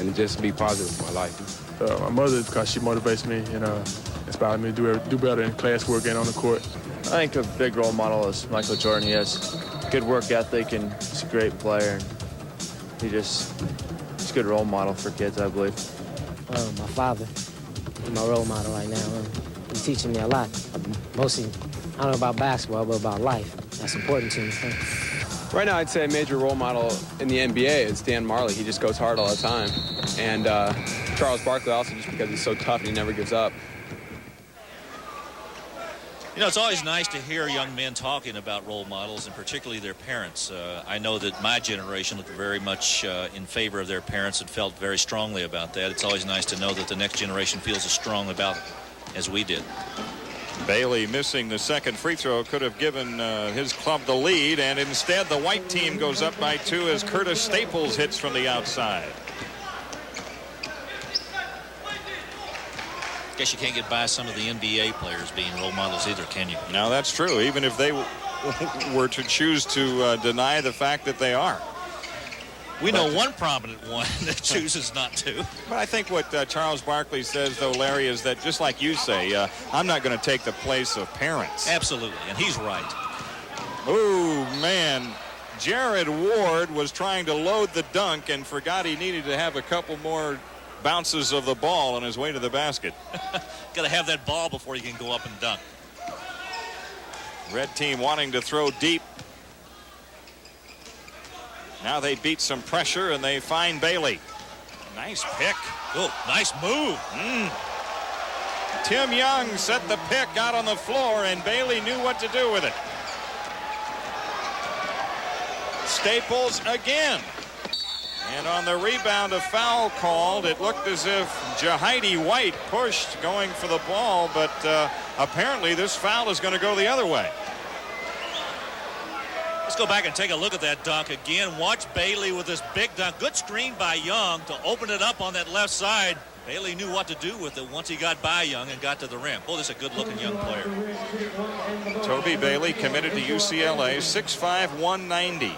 and just be positive in my life. My mother, because she motivates me and inspires me to do better in classwork and on the court. I think a big role model is Michael Jordan. He has good work ethic and he's a great player. He's a good role model for kids, I believe. My father is my role model right now. He's teaching me a lot. Mostly, I don't know about basketball, but about life. That's important to me. Right now, I'd say a major role model in the NBA is Dan Marley. He just goes hard all the time. And Charles Barkley also, just because he's so tough and he never gives up. You know, it's always nice to hear young men talking about role models, and particularly their parents. I know that my generation looked very much in favor of their parents and felt very strongly about that. It's always nice to know that the next generation feels as strong about it as we did. Bailey missing the second free throw could have given his club the lead, and instead the white team goes up by 2 as Curtis Staples hits from the outside. Guess you can't get by some of the NBA players being role models either, can you? Now that's true, even if they were to choose to deny the fact that they are. We know one prominent one that chooses not to. But I think what Charles Barkley says, though, Larry, is that just like you say, I'm not going to take the place of parents. Absolutely, and he's right. Oh, man. Jared Ward was trying to load the dunk and forgot he needed to have a couple more bounces of the ball on his way to the basket. Got to have that ball before you can go up and dunk. Red team wanting to throw deep. Now they beat some pressure and they find Bailey. Nice pick. Oh, nice move. Tim Young set the pick out on the floor and Bailey knew what to do with it. Staples again. And on the rebound, a foul called. It looked as if Jahidi White pushed going for the ball, but apparently this foul is going to go the other way. Let's go back and take a look at that dunk again. Watch Bailey with this big dunk. Good screen by Young to open it up on that left side. Bailey knew what to do with it once he got by Young and got to the rim. Oh, this is a good-looking young player. Toby Bailey committed to UCLA, 6'5", 190.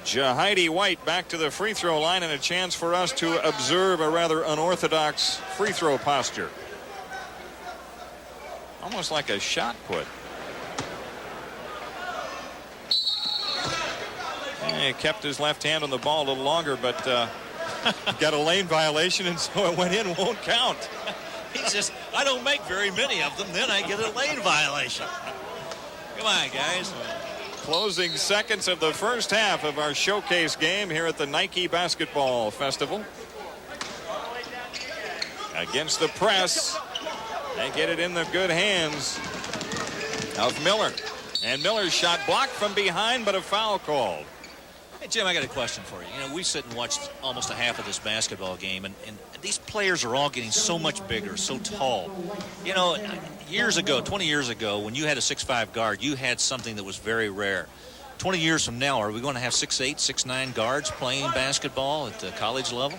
Jahidi White back to the free throw line and a chance for us to observe a rather unorthodox free throw posture. Almost like a shot put. He kept his left hand on the ball a little longer, but got a lane violation, and so it went in, won't count. He's just, I don't make very many of them, then I get a lane violation. Come on, guys. Closing seconds of the first half of our showcase game here at the Nike Basketball Festival. Against the press. They get it in the good hands of Miller. And Miller's shot blocked from behind, but a foul called. Hey, Jim, I got a question for you. You know, we sit and watch almost a half of this basketball game, and these players are all getting so much bigger, so tall. You know, years ago, 20 years ago, when you had a 6'5" guard, you had something that was very rare. 20 years from now, are we going to have 6'8", 6'9" guards playing basketball at the college level?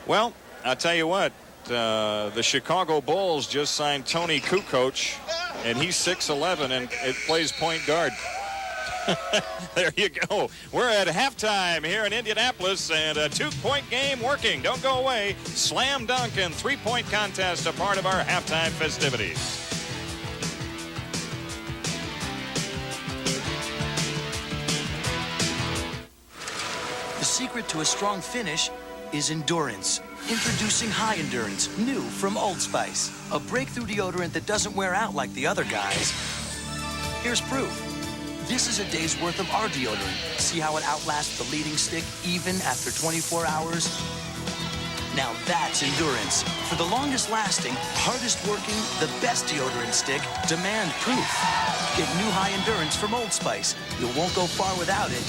Well, I'll tell you what. The Chicago Bulls just signed Tony Kukoc, and he's 6'11", and it plays point guard. There you go. We're at halftime here in Indianapolis, and a 2-point game working. Don't go away. Slam dunk and 3-point contest, a part of our halftime festivities. The secret to a strong finish is endurance. Introducing High Endurance, new from Old Spice. A breakthrough deodorant that doesn't wear out like the other guys. Here's proof. This is a day's worth of our deodorant. See how it outlasts the leading stick even after 24 hours? Now that's endurance. For the longest lasting, hardest working, the best deodorant stick, demand proof. Get new high endurance from Old Spice. You won't go far without it.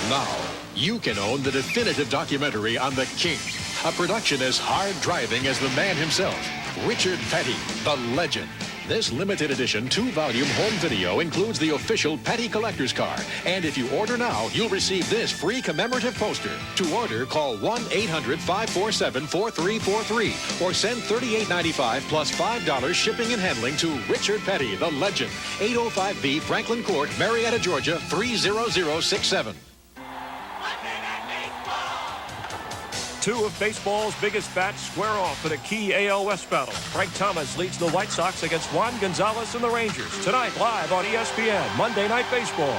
Now, you can own the definitive documentary on the King, a production as hard driving as the man himself, Richard Petty, the legend. This limited edition 2-volume home video includes the official Petty Collector's Car. And if you order now, you'll receive this free commemorative poster. To order, call 1-800-547-4343 or send $38.95 plus $5 shipping and handling to Richard Petty, the legend, 805B Franklin Court, Marietta, Georgia, 30067. Two of baseball's biggest bats square off in a key AL West battle. Frank Thomas leads the White Sox against Juan Gonzalez and the Rangers. Tonight, live on ESPN, Monday Night Baseball.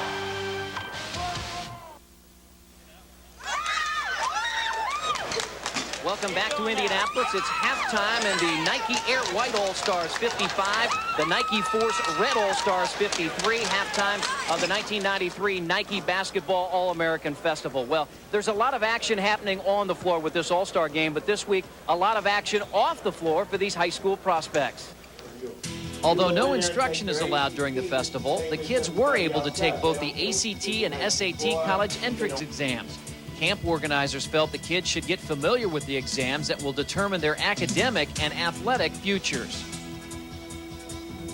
Welcome back to Indianapolis. It's halftime, and the Nike Air White All-Stars 55, the Nike Force Red All-Stars 53, halftime of the 1993 Nike Basketball All-American Festival. Well, there's a lot of action happening on the floor with this All-Star game, but this week, a lot of action off the floor for these high school prospects. Although no instruction is allowed during the festival, the kids were able to take both the ACT and SAT college entrance exams. Camp organizers felt the kids should get familiar with the exams that will determine their academic and athletic futures.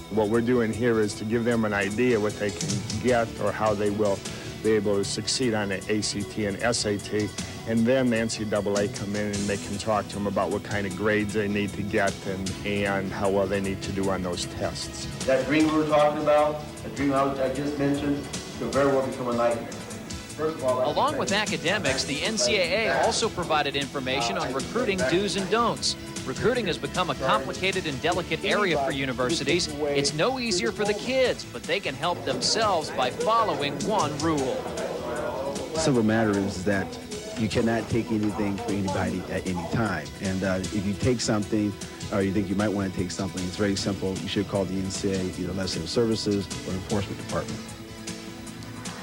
What we're doing here is to give them an idea what they can get or how they will be able to succeed on the ACT and SAT. And then the NCAA come in and they can talk to them about what kind of grades they need to get and how well they need to do on those tests. That dream we were talking about, the dream I just mentioned, could very well become a nightmare. Along with academics, the NCAA also provided information on recruiting do's and don'ts. Recruiting has become a complicated and delicate area for universities. It's no easier for the kids, but they can help themselves by following one rule. The simple matter is that you cannot take anything for anybody at any time. And if you take something or you think you might want to take something, it's very simple. You should call the NCAA, either Legislative Services or Enforcement Department.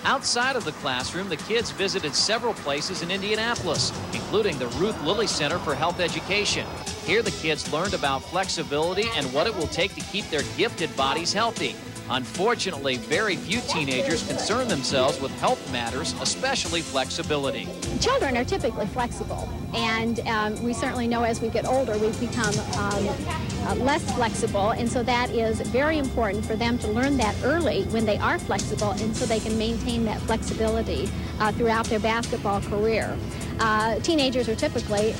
Outside of the classroom, the kids visited several places in Indianapolis, including the Ruth Lilly Center for Health Education. Here, the kids learned about flexibility and what it will take to keep their gifted bodies healthy. Unfortunately, very few teenagers concern themselves with health matters, especially flexibility. Children are typically flexible, and we certainly know as we get older we've become less flexible, and so that is very important for them to learn that early when they are flexible, and so they can maintain that flexibility throughout their basketball career. Teenagers are typically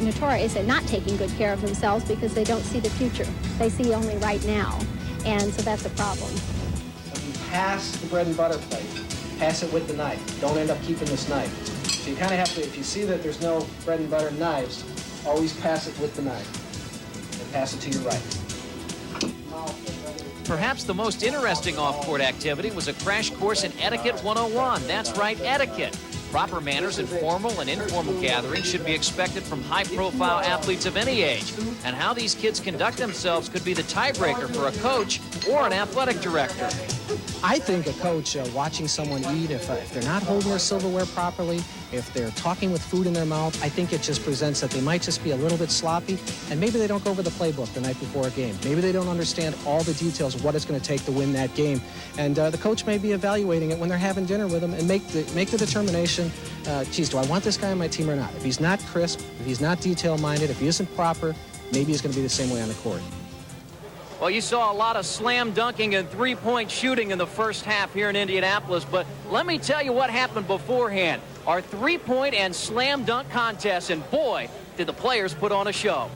notorious at not taking good care of themselves because they don't see the future. They see only right now. And so that's a problem. Pass the bread and butter plate. Pass it with the knife. Don't end up keeping this knife. So you kind of have to, if you see that there's no bread and butter knives, always pass it with the knife. And pass it to your right. Perhaps the most interesting off-court activity was a crash course in Etiquette 101. That's right, etiquette. Proper manners in formal and informal gatherings should be expected from high-profile athletes of any age. And how these kids conduct themselves could be the tiebreaker for a coach or an athletic director. I think a coach watching someone eat, if they're not holding their silverware properly, if they're talking with food in their mouth, I think it just presents that they might just be a little bit sloppy, and maybe they don't go over the playbook the night before a game. Maybe they don't understand all the details of what it's going to take to win that game. And the coach may be evaluating it when they're having dinner with them and make the determination, geez, do I want this guy on my team or not? If he's not crisp, if he's not detail-minded, if he isn't proper, maybe he's going to be the same way on the court. Well, you saw a lot of slam dunking and three-point shooting in the first half here in Indianapolis, but let me tell you what happened beforehand. Our three-point and slam dunk contest, and boy, did the players put on a show.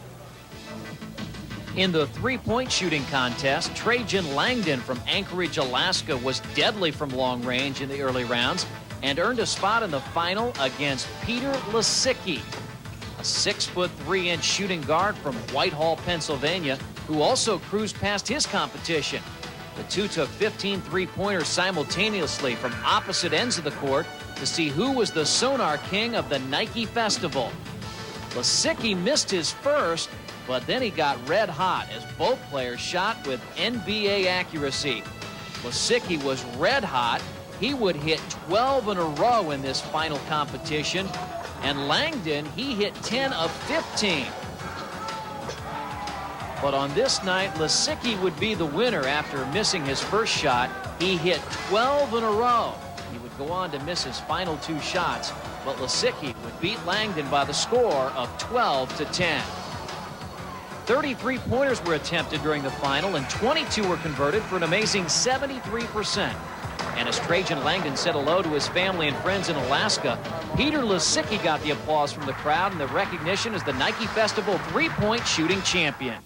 In the three-point shooting contest, Trajan Langdon from Anchorage, Alaska was deadly from long range in the early rounds and earned a spot in the final against Peter Lisicki, a 6'3" shooting guard from Whitehall, Pennsylvania, who also cruised past his competition. The two took 15 three-pointers simultaneously from opposite ends of the court to see who was the Sonar King of the Nike Festival. Lisicki missed his first, but then he got red hot as both players shot with NBA accuracy. Lisicki was red hot. He would hit 12 in a row in this final competition. And Langdon, he hit 10 of 15. But on this night, Lisicki would be the winner after missing his first shot. He hit 12 in a row. He would go on to miss his final 2 shots, but Lisicki would beat Langdon by the score of 12-10. 33 pointers were attempted during the final, and 22 were converted for an amazing 73%. And as Trajan Langdon said hello to his family and friends in Alaska, Peter Lisicki got the applause from the crowd and the recognition as the Nike Festival three-point shooting champion.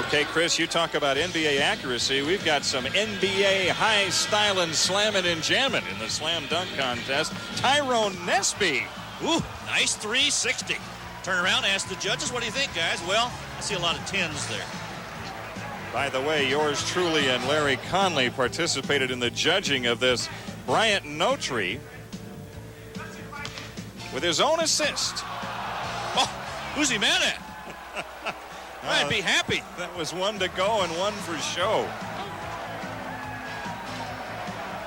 Okay, Chris, you talk about NBA accuracy. We've got some NBA high stylin' slamming and jamming in the slam dunk contest. Tyrone Nesby. Ooh, nice 360. Turn around, ask the judges, what do you think, guys? Well, I see a lot of 10s there. By the way, yours truly and Larry Conley participated in the judging of this. Bryant Notary with his own assist. Oh, who's he mad at? I'd be happy. That was 1 to go and 1 for show.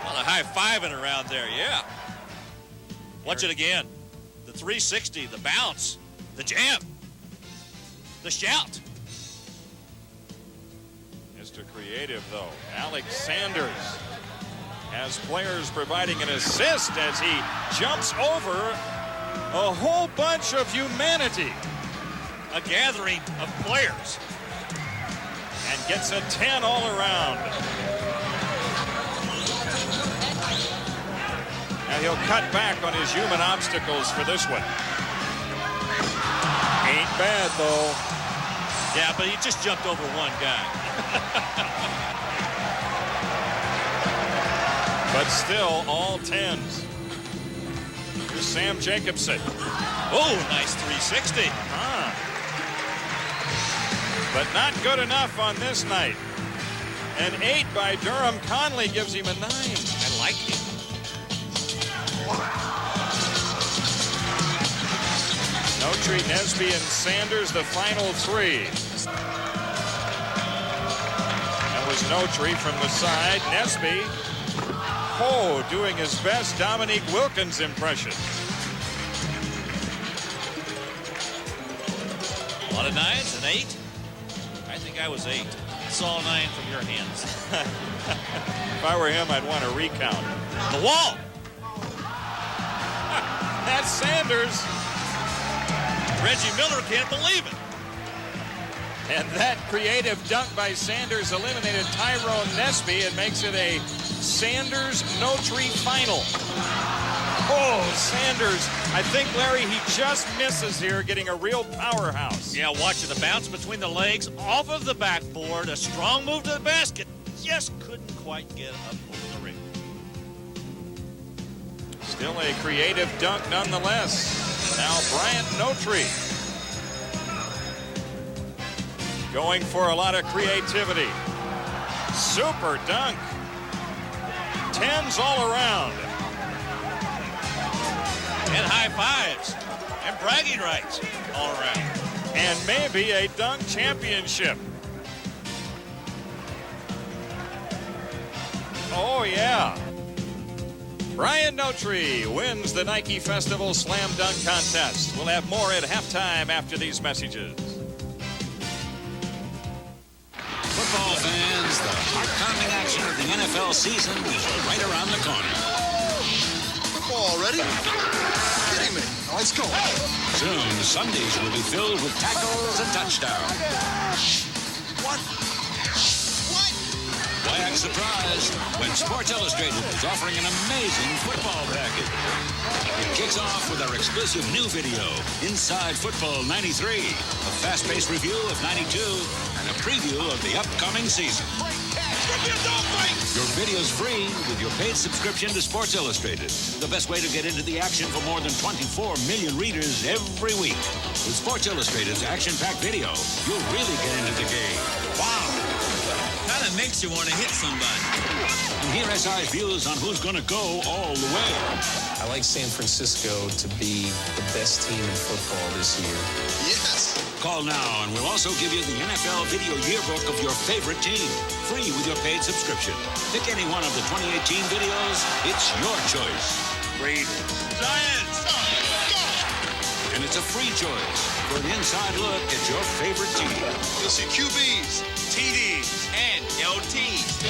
A lot of high-fiving around there, yeah. Watch it again. The 360, the bounce, the jam, the shout. Mr. Creative, though. Alex Sanders has players providing an assist as he jumps over a whole bunch of humanity. A gathering of players. And gets a 10 all around. And he'll cut back on his human obstacles for this one. Ain't bad, though. Yeah, but he just jumped over one guy. But still, all 10s. Here's Sam Jacobson. Oh, nice 360. But not good enough on this night. An 8 by Durham Conley gives him a 9. I like it. Notary, Nesby, and Sanders, the final 3. That was Notary from the side. Nesby, doing his best Dominique Wilkins impression. A lot of 9s, an 8. I think I was 8. Saw 9 from your hands. If I were him, I'd want to recount. The wall. That's Sanders. Reggie Miller can't believe it. And that creative dunk by Sanders eliminated Tyrone Nesby and makes it a Sanders-Notary final. Oh, Sanders. I think, Larry, he just misses here, getting a real powerhouse. Yeah, watching the bounce between the legs, off of the backboard, a strong move to the basket. Just couldn't quite get up over the ring. Still a creative dunk nonetheless. Now Bryant Notary going for a lot of creativity. Super dunk. 10s all around. And high fives. And bragging rights all around. And maybe a dunk championship. Oh, yeah. Bryant Notary wins the Nike Festival Slam Dunk Contest. We'll have more at halftime after these messages. Football fans, the heart-pounding action of the NFL season is right around the corner. Football already? Kidding me. Let's go. Soon, Sundays will be filled with tackles and touchdowns. What? Why act surprised when Sports Illustrated is offering an amazing football package? It kicks off with our exclusive new video, Inside Football 93, a fast-paced review of 92, and a preview of the upcoming season. Your video's free with your paid subscription to Sports Illustrated, the best way to get into the action for more than 24 million readers every week. With Sports Illustrated's action-packed video, you'll really get into the game. Wow! Kind kind of makes you want to hit somebody. And here SI's views on who's going to go all the way. I like San Francisco to be the best team in football this year. Yes. Call now, and we'll also give you the NFL video yearbook of your favorite team, free with your paid subscription. Pick any one of the 2018 videos. It's your choice. Raiders. Giants. And it's a free choice for an inside look at your favorite team. You'll see QBs, TDs, and LTs.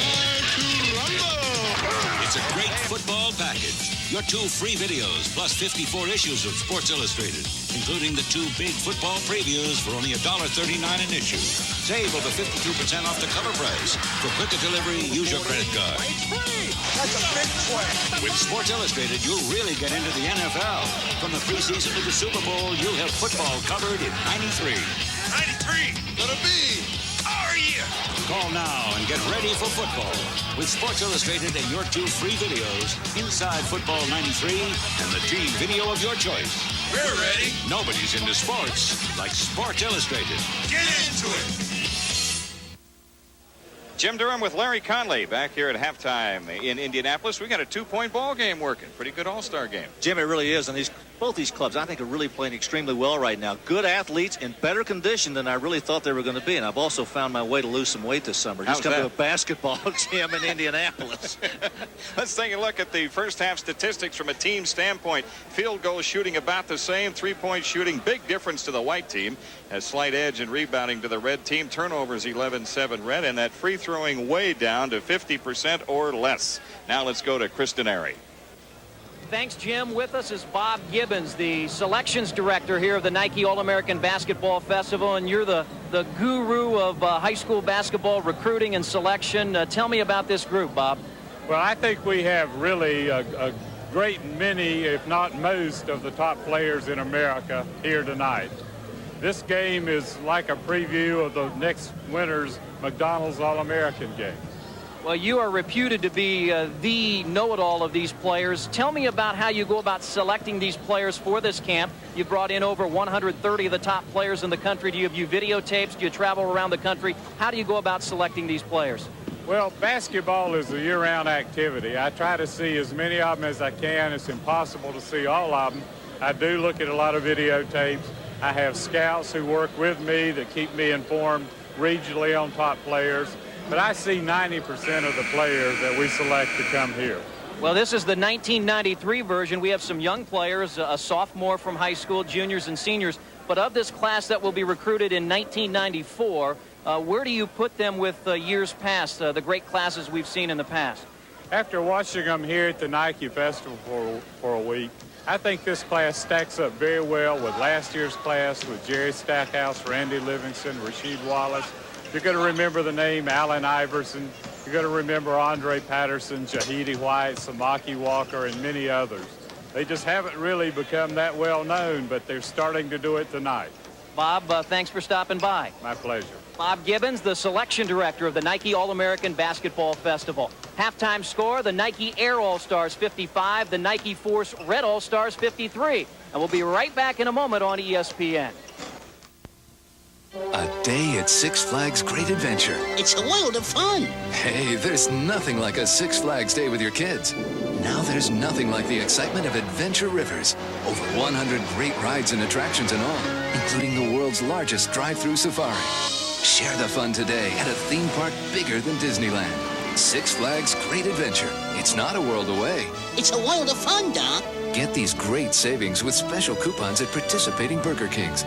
It's a great football package. Your 2 free videos plus 54 issues of Sports Illustrated, including the 2 big football previews for only $1.39 an issue. Save over 52% off the cover price. For quicker delivery, use your credit card. It's free. That's a big play. With Sports Illustrated, you'll really get into the NFL. From the preseason to the Super Bowl, you'll have football covered in 93. 93. Gonna be our year. Call now and get ready for football with Sports Illustrated and your 2 free videos, Inside Football 93 and the team video of your choice. We're ready. Nobody's into sports like Sports Illustrated. Get into it. Jim Durham with Larry Conley back here at halftime in Indianapolis. We got a 2-point ball game working. Pretty good all-star game. Jim, it really is. And both these clubs, I think, are really playing extremely well right now. Good athletes in better condition than I really thought they were going to be. And I've also found my way to lose some weight this summer. Just come to a basketball gym in Indianapolis. Let's take a look at the first half statistics from a team standpoint. Field goal shooting about the same. 3-point shooting, big difference to the white team. A slight edge in rebounding to the red team. Turnovers 11-7 red. And that free throwing way down to 50% or less. Now let's go to Chris Denari. Thanks, Jim. With us is Bob Gibbons, the selections director here of the Nike All-American Basketball Festival, and you're the guru of high school basketball recruiting and selection. Tell me about this group, Bob. Well, I think we have really a great many, if not most, of the top players in America here tonight. This game is like a preview of the next winter's McDonald's All-American game. Well, you are reputed to be the know-it-all of these players. Tell me about how you go about selecting these players for this camp. You brought in over 130 of the top players in the country. Do you view videotapes? Do you travel around the country? How do you go about selecting these players? Well, basketball is a year-round activity. I try to see as many of them as I can. It's impossible to see all of them. I do look at a lot of videotapes. I have scouts who work with me that keep me informed regionally on top players. But I see 90% of the players that we select to come here. Well, this is the 1993 version. We have some young players, a sophomore from high school, juniors and seniors. But of this class that will be recruited in 1994, where do you put them with years past, the great classes we've seen in the past? After watching them here at the Nike Festival for a week, I think this class stacks up very well with last year's class with Jerry Stackhouse, Randy Livingston, Rasheed Wallace. You're going to remember the name Allen Iverson. You're going to remember Andre Patterson, Jahidi White, Samaki Walker, and many others. They just haven't really become that well known, but they're starting to do it tonight. Bob, thanks for stopping by. My pleasure. Bob Gibbons, the selection director of the Nike All-American Basketball Festival. Halftime score, the Nike Air All-Stars 55, the Nike Force Red All-Stars 53. And we'll be right back in a moment on ESPN. A day at Six Flags Great Adventure. It's a world of fun. Hey, there's nothing like a Six Flags day with your kids. Now there's nothing like the excitement of Adventure Rivers. Over 100 great rides and attractions in all, including the world's largest drive-through safari. Share the fun today at a theme park bigger than Disneyland. Six Flags Great Adventure. It's not a world away. It's a world of fun, Doc. Get these great savings with special coupons at participating Burger Kings.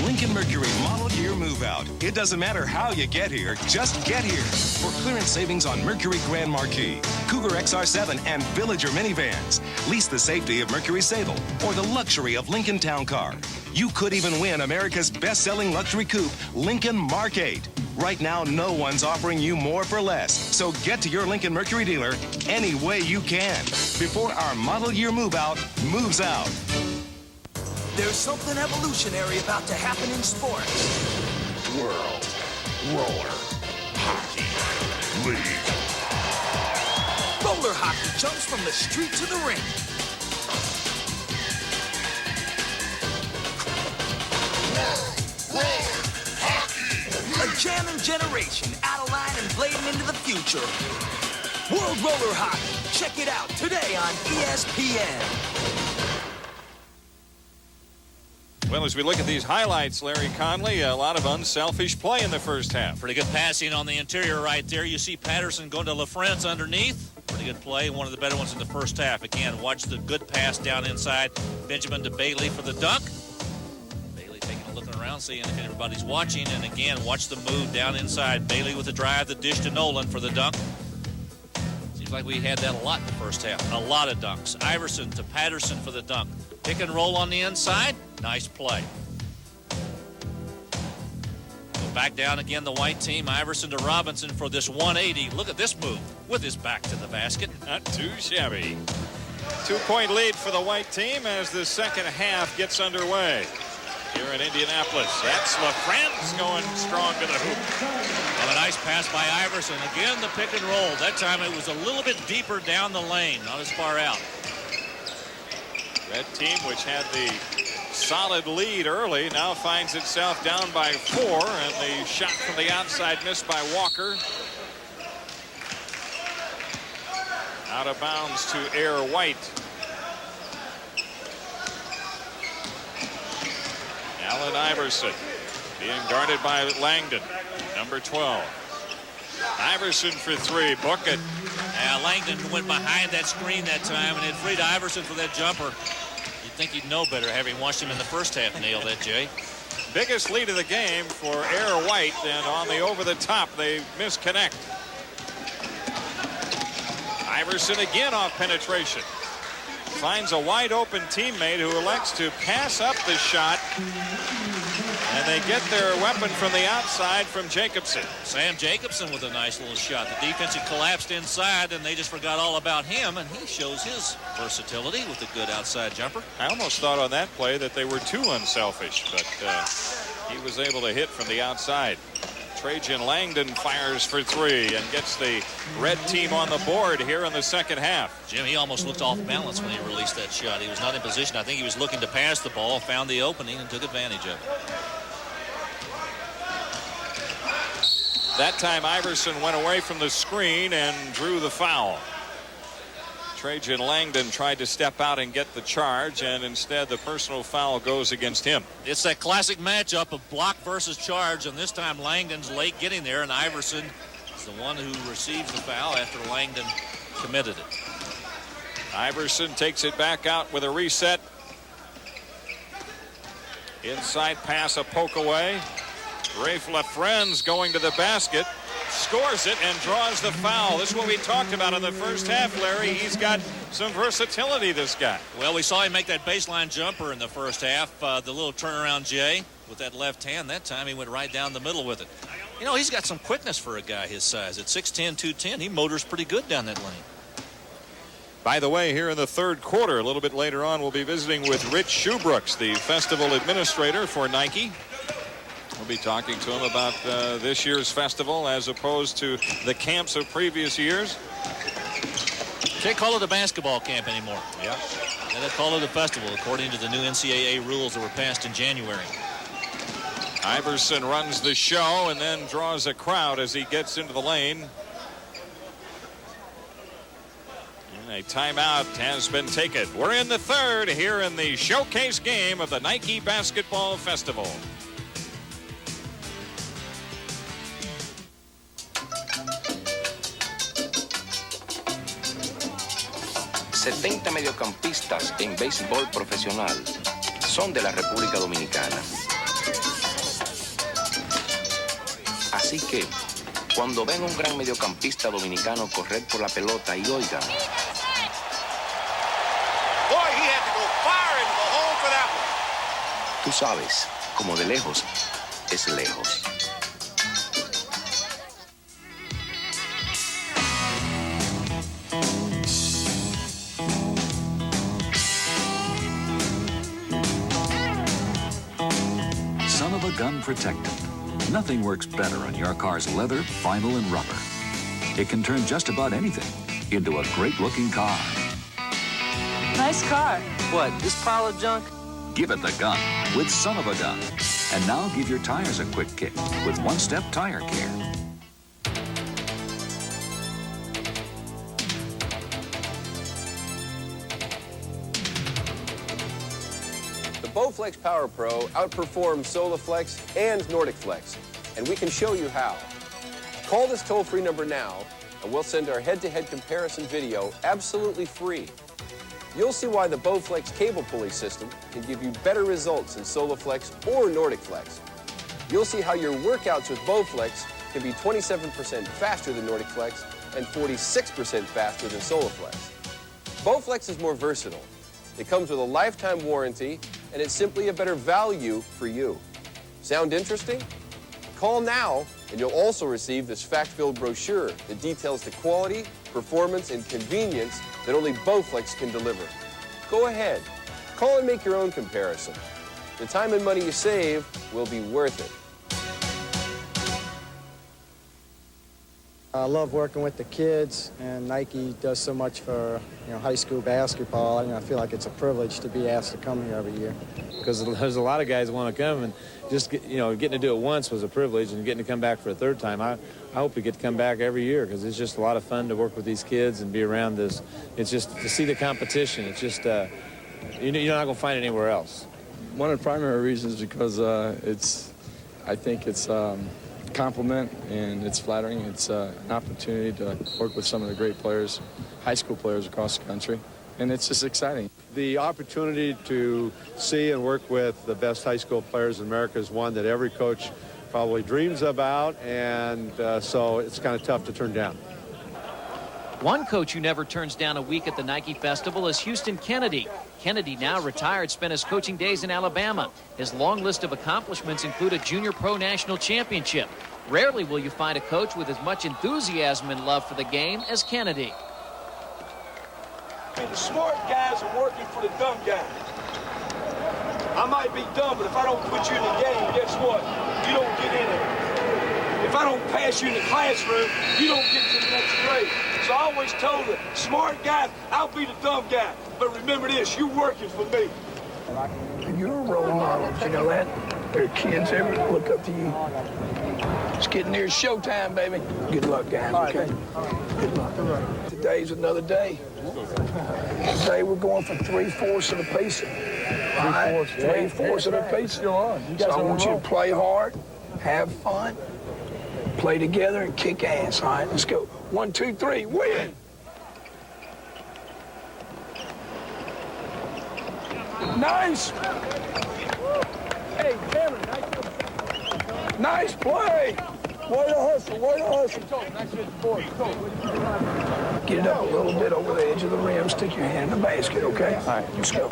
Lincoln Mercury Model Year Move Out. It doesn't matter how you get here, just get here. For clearance savings on Mercury Grand Marquis, Cougar XR7, and Villager minivans. Lease the safety of Mercury Sable or the luxury of Lincoln Town Car. You could even win America's best-selling luxury coupe, Lincoln Mark 8. Right now, no one's offering you more for less. So get to your Lincoln Mercury dealer any way you can before our Model Year Move Out moves out. There's something evolutionary about to happen in sports. World Roller Hockey League. Roller hockey jumps from the street to the ring. random generation out of line and blading into the future. World Roller Hockey. Check it out today on ESPN. Well, as we look at these highlights, Larry Conley, a lot of unselfish play in the first half. Pretty good passing on the interior right there. You see Patterson going to LaFrance underneath. Pretty good play, one of the better ones in the first half. Again, watch the good pass down inside. Benjamin to Bailey for the dunk. Bailey taking a look around, seeing if everybody's watching. And again, watch the move down inside. Bailey with the drive, the dish to Nolan for the dunk. Seems like we had that a lot in the first half. A lot of dunks. Iverson to Patterson for the dunk. Pick and roll on the inside. Nice play. Go back down again, the white team. Iverson to Robinson for this 180. Look at this move with his back to the basket. Not too shabby. 2-point lead for the white team as the second half gets underway here in Indianapolis. That's LaFrance going strong to the hoop. And a nice pass by Iverson. Again, the pick and roll. That time it was a little bit deeper down the lane, not as far out. Red team, which had the solid lead early, now finds itself down by 4, and the shot from the outside missed by Walker. Out of bounds to Air White. Allen Iverson being guarded by Langdon, number 12. Iverson for 3. Book it. Langdon went behind that screen that time, and it freed Iverson for that jumper. You'd think he'd know better, having watched him in the first half nail that, Jay. Biggest lead of the game for Air White, and on the over-the-top, they misconnect. Iverson again off penetration. Finds a wide-open teammate who elects to pass up the shot, and they get their weapon from the outside from Jacobson. Sam Jacobson with a nice little shot. The defense had collapsed inside, and they just forgot all about him, and he shows his versatility with a good outside jumper. I almost thought on that play that they were too unselfish, but he was able to hit from the outside. Trajan Langdon fires for 3 and gets the red team on the board here in the second half. Jim, he almost looked off balance when he released that shot. He was not in position. I think he was looking to pass the ball, found the opening, and took advantage of it. That time Iverson went away from the screen and drew the foul. Trajan Langdon tried to step out and get the charge, and instead the personal foul goes against him. It's that classic matchup of block versus charge, and this time Langdon's late getting there, and Iverson is the one who receives the foul after Langdon committed it. Iverson takes it back out with a reset. Inside pass, a poke away. Rafe LaFrance going to the basket, scores it, and draws the foul. This is what we talked about in the first half, Larry. He's got some versatility, this guy. Well, we saw him make that baseline jumper in the first half. The little turnaround Jay with that left hand. That time he went right down the middle with it. You know, he's got some quickness for a guy his size. At 6'10", 210, he motors pretty good down that lane. By the way, here in the third quarter, a little bit later on, we'll be visiting with Rich Schubrooks, the festival administrator for Nike. We'll be talking to him about this year's festival as opposed to the camps of previous years. Can't call it a basketball camp anymore. Yeah. They call it a festival according to the new NCAA rules that were passed in January. Iverson runs the show and then draws a crowd as he gets into the lane. And a timeout has been taken. We're in the third here in the showcase game of the Nike Basketball Festival. 70 mediocampistas en béisbol profesional son de la República Dominicana. Así que, cuando ven un gran mediocampista dominicano correr por la pelota y oigan, Boy, he had to go far into the hole for that one. tú sabes, como de lejos es lejos. Son of a gun protectant. Nothing works better on your car's leather, vinyl, and rubber. It can turn just about anything into a great-looking car. Nice car. What, this pile of junk? Give it the gun with Son of a Gun. And now give your tires a quick kick with One-Step Tire Care. The Bowflex Power Pro outperforms Soloflex and Nordic Flex, and we can show you how. Call this toll-free number now, and we'll send our head-to-head comparison video absolutely free. You'll see why the Bowflex cable pulley system can give you better results than Soloflex or Nordic Flex. You'll see how your workouts with Bowflex can be 27% faster than Nordic Flex and 46% faster than Soloflex. Bowflex is more versatile. It comes with a lifetime warranty, and it's simply a better value for you. Sound interesting? Call now, and you'll also receive this fact-filled brochure that details the quality, performance, and convenience that only Bowflex can deliver. Go ahead. Call and make your own comparison. The time and money you save will be worth it. I love working with the kids, and Nike does so much for high school basketball. I feel like it's a privilege to be asked to come here every year. Because there's a lot of guys who want to come, and just getting to do it once was a privilege, and getting to come back for a third time, I hope we get to come back every year, because it's just a lot of fun to work with these kids and be around this. It's just to see the competition. It's just you're not going to find it anywhere else. One of the primary reasons is because I think it's compliment, and it's flattering. It's an opportunity to work with some of the great players, high school players across the country, and it's just exciting. The opportunity to see and work with the best high school players in America is one that every coach probably dreams about, and so it's kind of tough to turn down. One coach who never turns down a week at the Nike Festival is Houston Kennedy. Kennedy, now retired, spent his coaching days in Alabama. His long list of accomplishments include a junior pro national championship. Rarely will you find a coach with as much enthusiasm and love for the game as Kennedy. The smart guys are working for the dumb guys. I might be dumb, but if I don't put you in the game, guess what? You don't get in it. If I don't pass you in the classroom, you don't get to the next grade. So I always told the smart guys, I'll be the dumb guy. But remember this, you're working for me. You're a role model, you know that? There are kids ever look up to you. It's getting near showtime, baby. Good luck, guys, okay? Good luck. Today's another day. Today we're going for 3/4 of the pacing. 3/4 of the pacing. So I want you to play hard, have fun, play together, and kick ass. All right, let's go. 1, 2, 3, win! Nice! Hey, Cameron, nice play! Way to hustle, way to hustle. Get it up a little bit over the edge of the rim, stick your hand in the basket, okay? All right, let's go.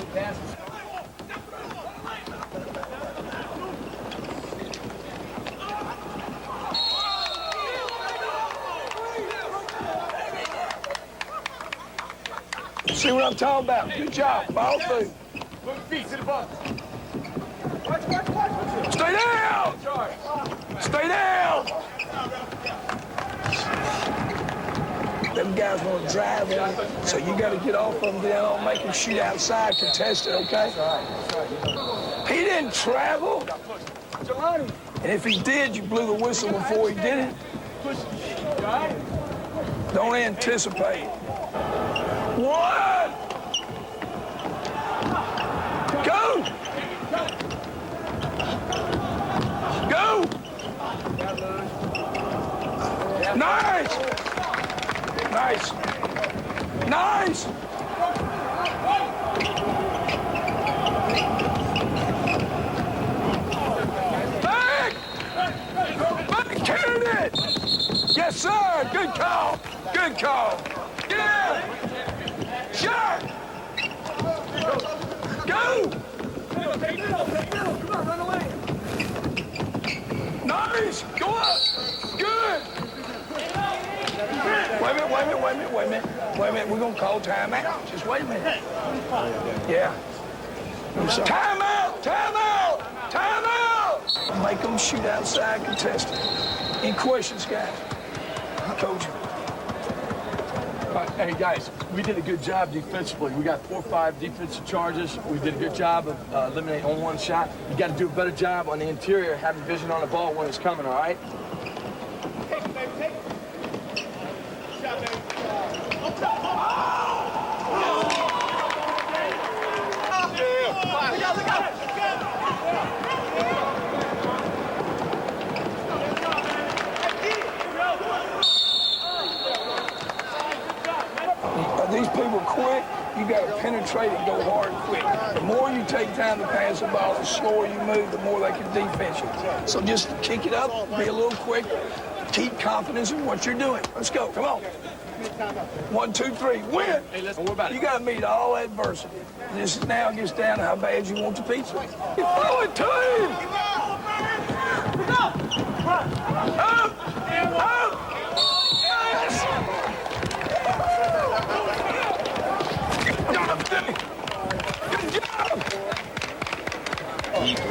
See what I'm talking about? Good job. Ball through. Stay down! Stay down! Them guys want to drive in, so you got to get off of them down, make them shoot outside, contest it, okay? He didn't travel. And if he did, you blew the whistle before he did it. Don't anticipate. 1! Go! Go! Nice! Nice! Nice! Back! Back, carried it! Yes, sir! Good call! Good call! Yeah! Shot! Go! Come on, run away! Nice! Go up! Good! Wait a minute. We're going to call timeout. Just wait a minute. Yeah. Timeout! Timeout! Timeout! Make them shoot outside, contest it. Any questions, guys? Coach. Hey, guys, we did a good job defensively. We got 4 or 5 defensive charges. We did a good job of eliminating on one shot. You got to do a better job on the interior, having vision on the ball when it's coming, all right? These people quick, you got to penetrate and go hard quick. The more you take time to pass the ball, the slower you move, the more they can defense you. So just kick it up, be a little quicker, keep confidence in what you're doing. Let's go, come on. 1, 2, 3, win. Hey, let's worry about it. You got to meet all adversity. This now gets down to how bad you want the pizza. You throw it to him. Up, up. Yes.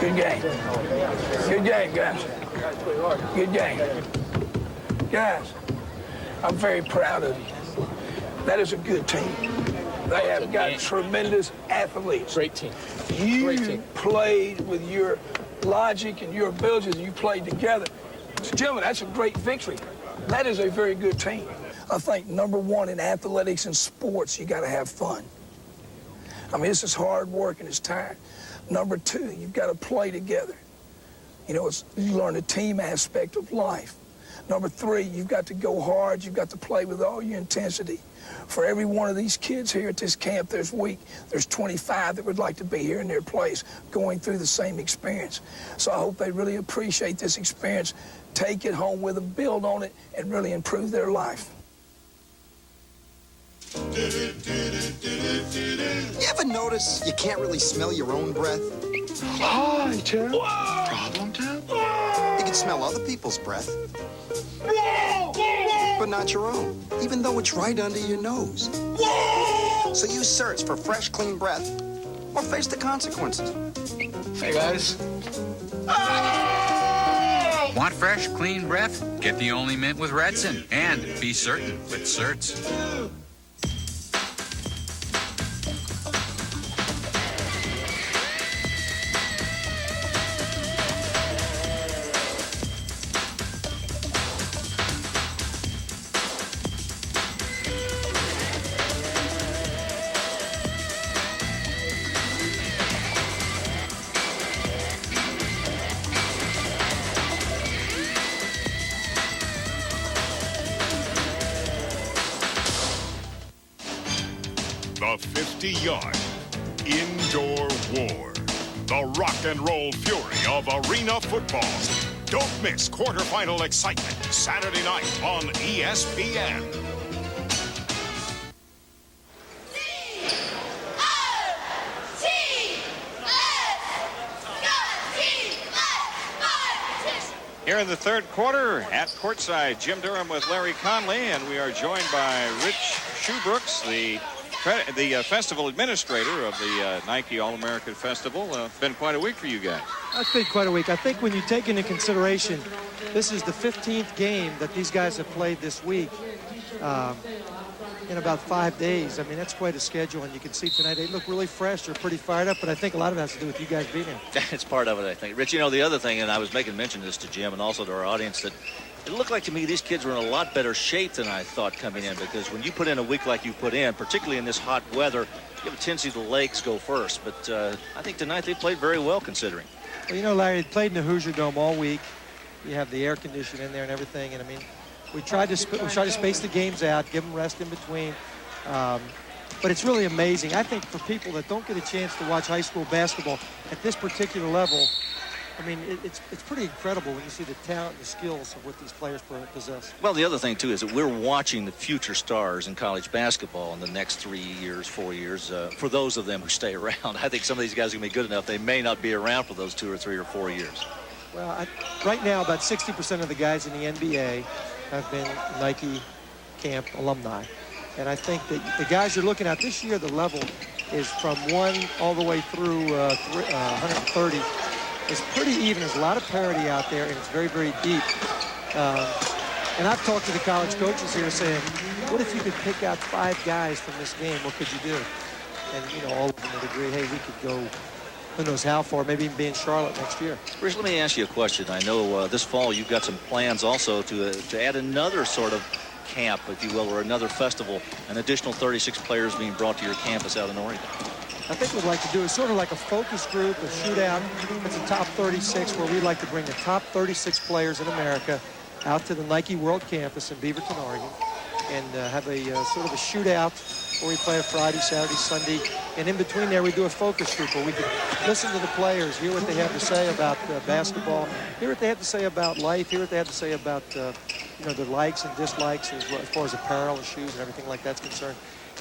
Good game. Good game, guys. Good game. Guys, I'm very proud of you. That is a good team. They have got tremendous athletes. Great team. You played with your logic and your abilities, and you played together. So, gentlemen, that's a great victory. That is a very good team. I think number one in athletics and sports, you got to have fun. I mean, this is hard work and it's tiring. Number two, you've got to play together. You know, you learn the team aspect of life. Number three, you've got to go hard. You've got to play with all your intensity. For every one of these kids here at this camp this week, there's 25 that would like to be here in their place going through the same experience. So I hope they really appreciate this experience, take it home with them, build on it, and really improve their life. You ever notice you can't really smell your own breath? Hi, Tim. Problem, Tim? You can smell other people's breath, but not your own, even though it's right under your nose. So you search for fresh, clean breath or face the consequences. Hey, guys. Want fresh, clean breath? Get the Only Mint with Redson and be certain with Certs. The 50-yard indoor war. The rock and roll fury of arena football. Don't miss quarterfinal excitement Saturday night on ESPN. Here in the third quarter at courtside, Jim Durham with Larry Conley, and we are joined by Rich Shoebrooks, the festival administrator of the Nike All-American Festival. Been quite a week for you guys. It's been quite a week. I think when you take into consideration, this is the 15th game that these guys have played this week in about 5 days. I mean, that's quite a schedule, and you can see tonight they look really fresh. They're pretty fired up, but I think a lot of it has to do with you guys being here. It's part of it, I think. Rich, you know, the other thing, and I was making mention of this to Jim and also to our audience, that it looked like to me these kids were in a lot better shape than I thought coming in, because when you put in a week like you put in, particularly in this hot weather, you have a tendency the legs go first. But I think tonight they played very well considering. Well, you know, Larry, they played in the Hoosier Dome all week. You have the air conditioning in there and everything, and I mean, we tried to space the games out, give them rest in between. But it's really amazing. I think for people that don't get a chance to watch high school basketball at this particular level, I mean, it's pretty incredible when you see the talent and the skills of what these players possess. Well, the other thing, too, is that we're watching the future stars in college basketball in the next 3 years, 4 years, for those of them who stay around. I think some of these guys are going to be good enough. They may not be around for those 2 or 3 or 4 years. Well, right now, about 60% of the guys in the NBA have been Nike camp alumni. And I think that the guys you're looking at this year, the level is from 1 all the way through 130. It's pretty even. There's a lot of parity out there, and it's very, very deep. And I've talked to the college coaches here saying, what if you could pick out 5 guys from this game? What could you do? And, all of them would agree, hey, we could go who knows how far, maybe even be in Charlotte next year. Bruce, let me ask you a question. I know this fall you've got some plans also to add another sort of camp, if you will, or another festival, an additional 36 players being brought to your campus out in Oregon. I think what we'd like to do is sort of like a focus group, a shootout. It's a top 36 where we'd like to bring the top 36 players in America out to the Nike World Campus in Beaverton, Oregon, and have a sort of a shootout where we play a Friday, Saturday, Sunday, and in between there we do a focus group where we can listen to the players, hear what they have to say about basketball, hear what they have to say about life, hear what they have to say about their likes and dislikes as far as apparel and shoes and everything like that's concerned.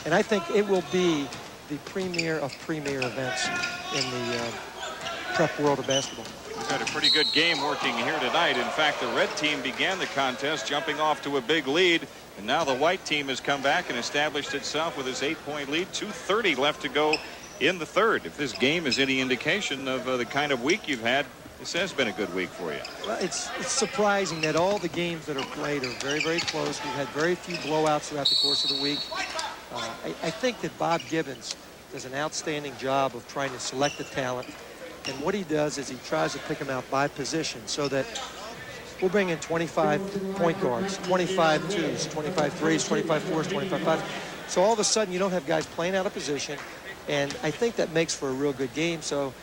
And I think it will be the premier of premier events in the prep world of basketball. We've got a pretty good game working here tonight. In fact, the red team began the contest jumping off to a big lead, and now the white team has come back and established itself with its 8-point lead. 2:30 left to go in the third. If this game is any indication of the kind of week you've had, this has been a good week for you. Well, it's surprising that all the games that are played are very, very close. We've had very few blowouts throughout the course of the week. I think that Bob Gibbons does an outstanding job of trying to select the talent. And what he does is he tries to pick them out by position so that we'll bring in 25 point guards, 25 twos, 25 threes, 25 fours, 25 fives. So all of a sudden you don't have guys playing out of position. And I think that makes for a real good game. So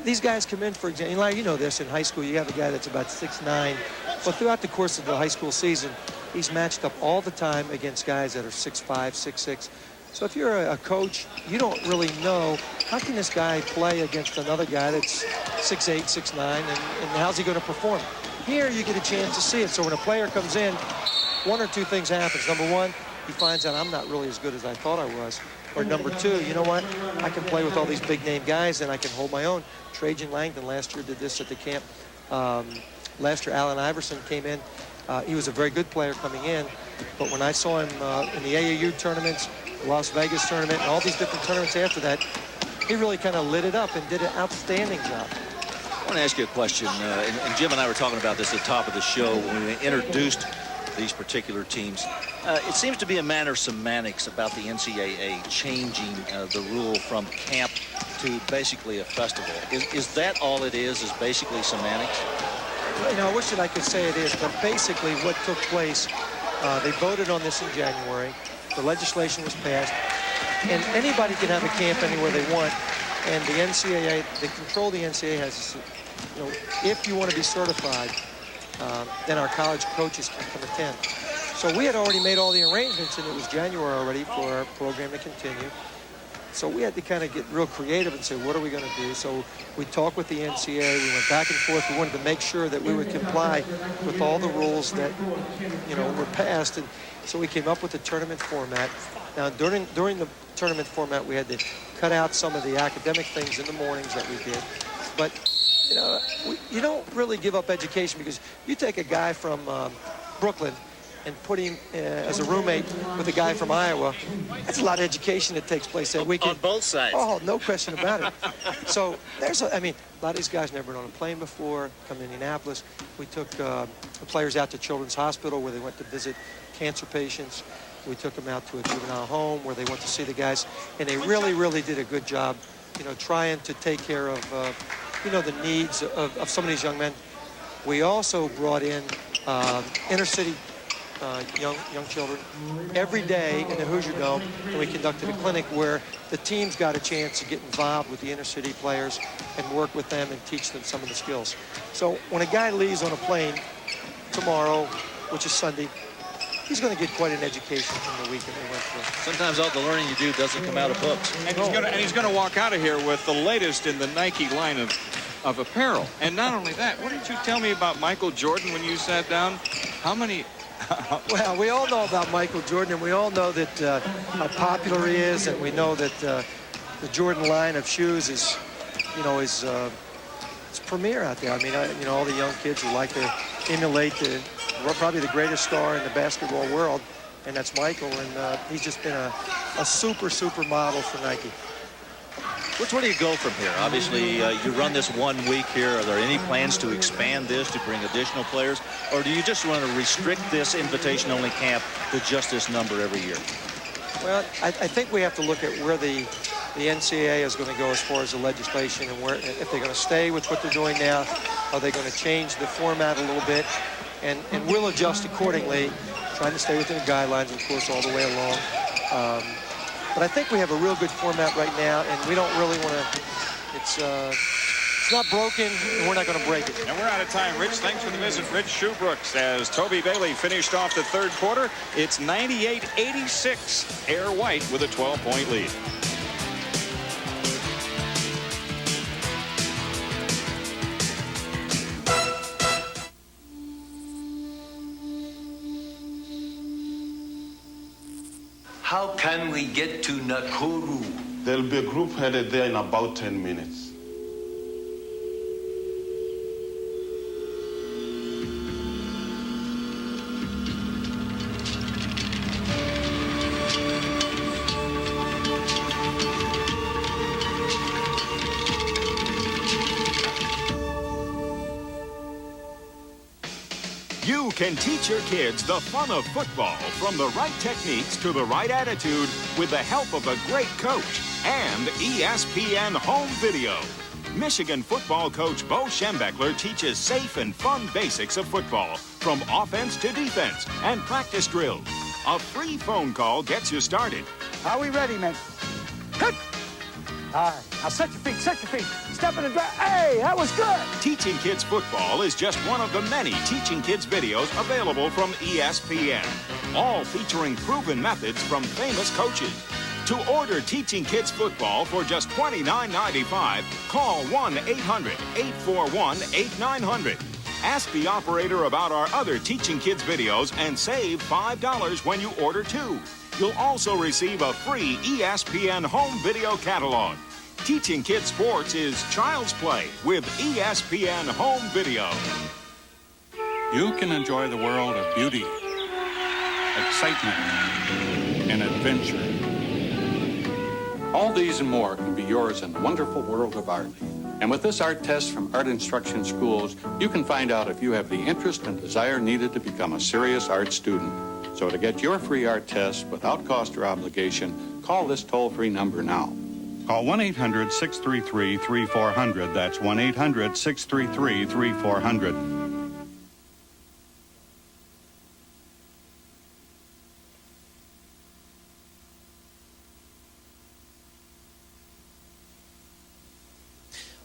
these guys come in, for example, you know this, in high school you have a guy that's about 6'9". But throughout the course of the high school season, he's matched up all the time against guys that are 6'5", 6'6". So if you're a coach, you don't really know, how can this guy play against another guy that's 6'8", 6'9", and how's he going to perform? Here you get a chance to see it. So when a player comes in, one or two things happens. Number one, he finds out I'm not really as good as I thought I was. Or number two, you know what? I can play with all these big-name guys, and I can hold my own. Trajan Langdon last year did this at the camp. Last year, Allen Iverson came in. He was a very good player coming in, but when I saw him in the AAU tournaments, the Las Vegas tournament, and all these different tournaments after that, he really kind of lit it up and did an outstanding job. I want to ask you a question, and Jim and I were talking about this at the top of the show when we introduced these particular teams. It seems to be a matter of semantics about the NCAA changing the rule from camp to basically a festival. Is that all it is basically semantics? I wish that I could say it is, but basically what took place, they voted on this in January. The legislation was passed, and anybody can have a camp anywhere they want. And the NCAA, the control the NCAA has, if you want to be certified, then our college coaches can come attend. So we had already made all the arrangements, and it was January already for our program to continue. So we had to kind of get real creative and say, what are we going to do? So we talked with the NCAA. We went back and forth. We wanted to make sure that we would comply with all the rules that, were passed. And so we came up with the tournament format. Now, during the tournament format, we had to cut out some of the academic things in the mornings that we did. But, you don't really give up education, because you take a guy from Brooklyn and put him as a roommate with a guy from Iowa, that's a lot of education that takes place that weekend. On both sides. Oh, no question about it. So there's, a lot of these guys never been on a plane before, come to Indianapolis. We took the players out to Children's Hospital where they went to visit cancer patients. We took them out to a juvenile home where they went to see the guys. And they really, really did a good job, trying to take care of, the needs of some of these young men. We also brought in inner city young children every day in the Hoosier Dome, and we conducted a clinic where the teams got a chance to get involved with the inner city players and work with them and teach them some of the skills. So when a guy leaves on a plane tomorrow, which is Sunday, he's going to get quite an education from the weekend they went through. Sometimes all the learning you do doesn't come out of books. And he's going to walk out of here with the latest in the Nike line of apparel. And not only that, what did you tell me about Michael Jordan when you sat down? How many... Well, we all know about Michael Jordan, and we all know that how popular he is, and we know that the Jordan line of shoes is, it's premier out there. All the young kids who like to emulate probably the greatest star in the basketball world, and that's Michael, and he's just been a super model for Nike. Where do you go from here? Obviously, you run this 1 week here. Are there any plans to expand this, to bring additional players? Or do you just want to restrict this invitation-only camp to just this number every year? Well, I think we have to look at where the NCAA is going to go as far as the legislation and where, if they're going to stay with what they're doing now, are they going to change the format a little bit? And we'll adjust accordingly, trying to stay within the guidelines, of course, all the way along. But I think we have a real good format right now, and we don't really want to, it's not broken, and we're not going to break it. And we're out of time, Rich. Thanks for the visit, Rich Shoebrooks. As Toby Bailey finished off the third quarter, it's 98-86. Air White with a 12-point lead. How can we get to Nakuru? There'll be a group headed there in about 10 minutes. You can teach your kids the fun of football from the right techniques to the right attitude with the help of a great coach and ESPN Home Video. Michigan football coach Bo Schembechler teaches safe and fun basics of football from offense to defense and practice drills. A free phone call gets you started. Are we ready, men? Good. All right, now set your feet, step in the drive. Hey, that was good. Teaching Kids Football is just one of the many Teaching Kids videos available from ESPN, all featuring proven methods from famous coaches. To order Teaching Kids Football for just $29.95, call 1-800-841-8900. Ask the operator about our other Teaching Kids videos and save $5 when you order 2. You'll also receive a free ESPN Home Video catalog. Teaching Kids Sports is child's play with ESPN Home Video. You can enjoy the world of beauty, excitement, and adventure. All these and more can be yours in the wonderful world of art. And with this art test from Art Instruction Schools, you can find out if you have the interest and desire needed to become a serious art student. So to get your free art test without cost or obligation, call this toll-free number now. Call 1-800-633-3400. That's 1-800-633-3400.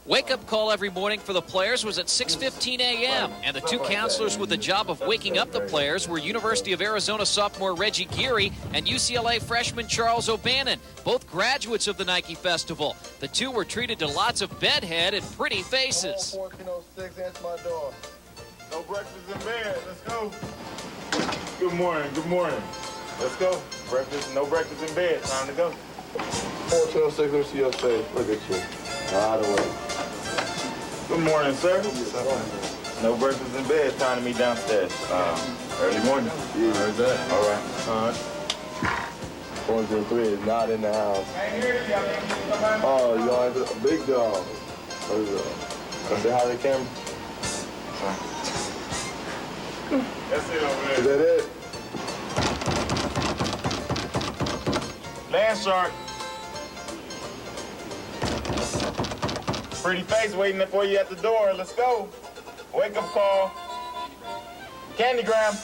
Wake-up call every morning for the players was at 6:15 a.m., and the two counselors with the job of waking up the players were University of Arizona sophomore Reggie Geary and UCLA freshman Charles O'Bannon, both graduates of the Nike Festival. The two were treated to lots of bedhead and pretty faces. 1406, answer my door. No breakfast in bed. Let's go. Good morning. Let's go. No breakfast in bed. Time to go. 1406, let me see your face. Look at you. Right away. Good morning, sir. No breakfast in bed. Time to meet downstairs. Early morning. Yeah. Heard that. All right. 403 is not in the house. Oh, y'all have a big dog. Say hi to the camera. That's it over there. Is that it? Land shark. Pretty face waiting for you at the door. Let's go. Wake up call. Candygram.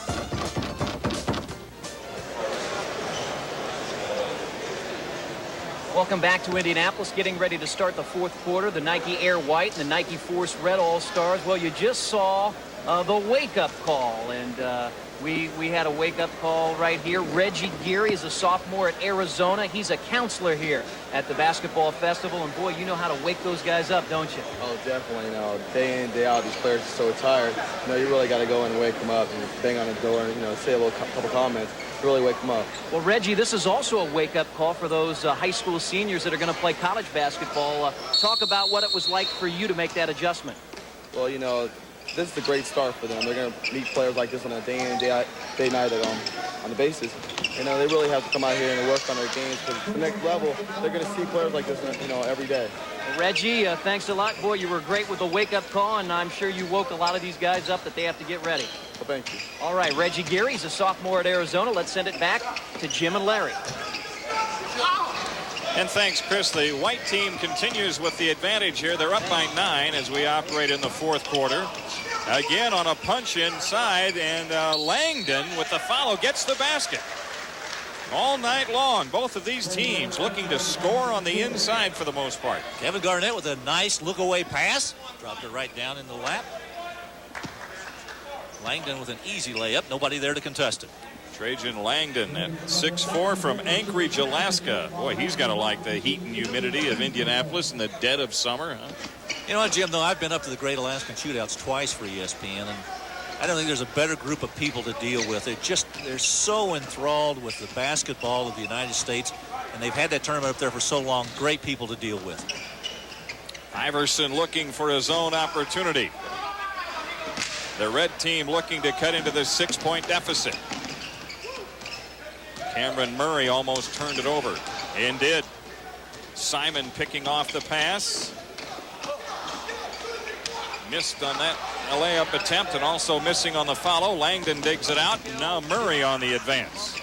Welcome back to Indianapolis, getting ready to start the fourth quarter. The Nike Air White and the Nike Force Red All-Stars. Well, you just saw the wake-up call, and we had a wake-up call right here. Reggie Geary is a sophomore at Arizona. He's a counselor here at the basketball festival, and boy, you know how to wake those guys up, don't you? Oh, definitely. You know, day in, day out, these players are so tired. You know, you really got to go in and wake them up and bang on the door and, you know, say a little couple comments to really wake them up. Well, Reggie, this is also a wake-up call for those high school seniors that are going to play college basketball. Talk about what it was like for you to make that adjustment. Well, you know, this is a great start for them. They're going to meet players like this on a day in and day night on the basis. You know, they really have to come out here and work on their games, because the next level, they're going to see players like this, you know, every day. Reggie, thanks a lot. Boy, you were great with the wake-up call, and I'm sure you woke a lot of these guys up that they have to get ready. Well, thank you. All right, Reggie Geary's a sophomore at Arizona. Let's send it back to Jim and Larry. And thanks, Chris. The white team continues with the advantage here. They're up by 9 as we operate in the fourth quarter. Again on a punch inside, and Langdon with the follow gets the basket. All night long, both of these teams looking to score on the inside for the most part. Kevin Garnett with a nice look-away pass. Dropped it right down in the lap. Langdon with an easy layup. Nobody there to contest it. Trajan Langdon at 6'4" from Anchorage, Alaska. Boy, he's got to like the heat and humidity of Indianapolis in the dead of summer, huh? You know what, Jim, though, I've been up to the Great Alaskan Shootouts twice for ESPN, and I don't think there's a better group of people to deal with. They're so enthralled with the basketball of the United States, and they've had that tournament up there for so long. Great people to deal with. Iverson looking for his own opportunity. The red team looking to cut into the 6-point deficit. Cameron Murray almost turned it over, and did. Simon picking off the pass. Missed on that layup attempt, and also missing on the follow. Langdon digs it out, and now Murray on the advance.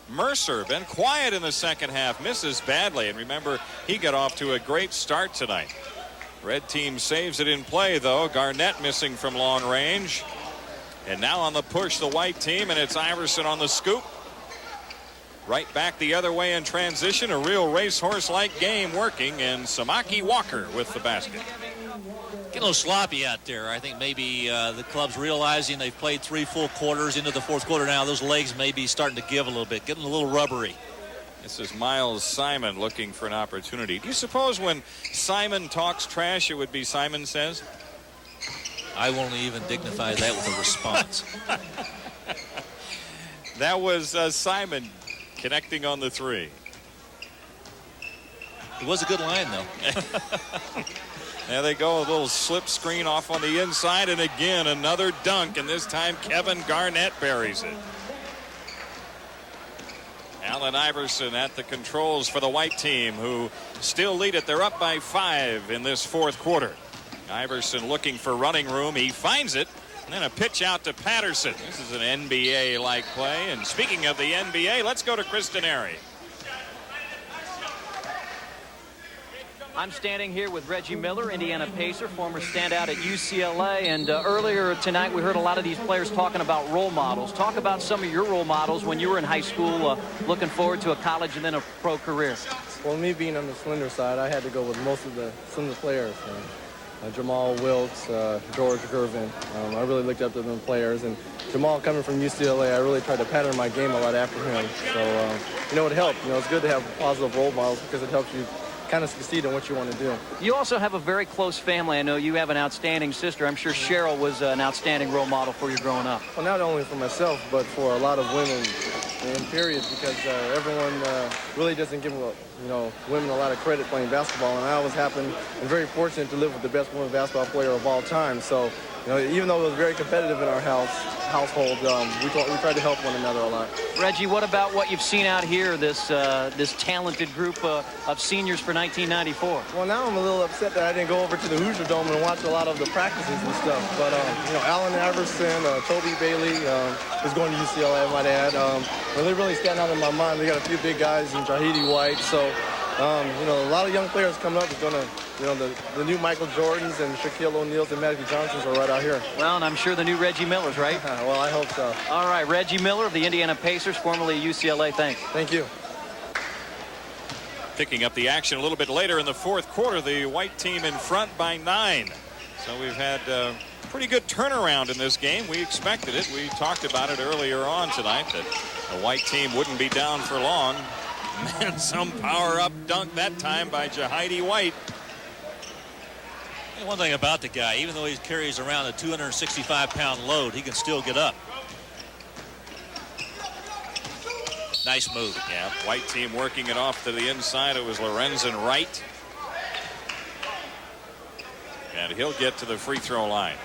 Mercer been quiet in the second half, misses badly, and remember, he got off to a great start tonight. Red team saves it in play, though. Garnett missing from long range. And now on the push, the white team, and it's Iverson on the scoop. Right back the other way in transition. A real racehorse-like game working, and Samaki Walker with the basket. Getting a little sloppy out there. I think maybe the club's realizing they've played 3 full quarters into the fourth quarter now. Those legs may be starting to give a little bit, getting a little rubbery. This is Miles Simon looking for an opportunity. Do you suppose when Simon talks trash, it would be Simon Says? I won't even dignify that with a response. That was Simon connecting on the 3. It was a good line, though. There they go, a little slip screen off on the inside, and again another dunk, and this time Kevin Garnett buries it. Allen Iverson at the controls for the white team, who still lead it. They're up by 5 in this fourth quarter. Iverson looking for running room. He finds it. And then a pitch out to Patterson. This is an NBA-like play. And speaking of the NBA, let's go to Chris Denari. I'm standing here with Reggie Miller, Indiana Pacer, former standout at UCLA. And earlier tonight, we heard a lot of these players talking about role models. Talk about some of your role models when you were in high school, looking forward to a college and then a pro career. Well, me being on the slender side, I had to go with most of the slender players. Jamal Wilkes, George Gervin. I really looked up to them players. And Jamal coming from UCLA, I really tried to pattern my game a lot after him. So, you know, it helped. You know, it's good to have positive role models because it helps you kind of succeed in what you want to do. You also have a very close family. I know you have an outstanding sister. I'm sure Cheryl was an outstanding role model for you growing up. Well, not only for myself, but for a lot of women in period, because everyone really doesn't give women a lot of credit playing basketball, and I always happen and very fortunate to live with the best women's basketball player of all time. So, you know, even though it was very competitive in our household, we tried to help one another a lot. Reggie, what about what you've seen out here, this talented group of seniors for 1994? Well, now I'm a little upset that I didn't go over to the Hoosier Dome and watch a lot of the practices and stuff. But, you know, Allen Iverson, Toby Bailey is going to UCLA, I might add. They really stand out in my mind. They got a few big guys in Jahidi White. So, you know, a lot of young players coming up is going to, you know, the new Michael Jordans and Shaquille O'Neals and Magic Johnsons are right out here. Well, and I'm sure the new Reggie Miller's, right? Well, I hope so. All right, Reggie Miller of the Indiana Pacers, formerly UCLA. Thanks. Thank you. Picking up the action a little bit later in the fourth quarter, the white team in front by 9. So we've had a pretty good turnaround in this game. We expected it. We talked about it earlier on tonight, that the white team wouldn't be down for long. Man, some power-up dunk that time by Jahidi White. One thing about the guy, even though he carries around a 265-pound load, he can still get up. Nice move. Yeah, white team working it off to the inside. It was Lorenzen Wright. And he'll get to the free throw line.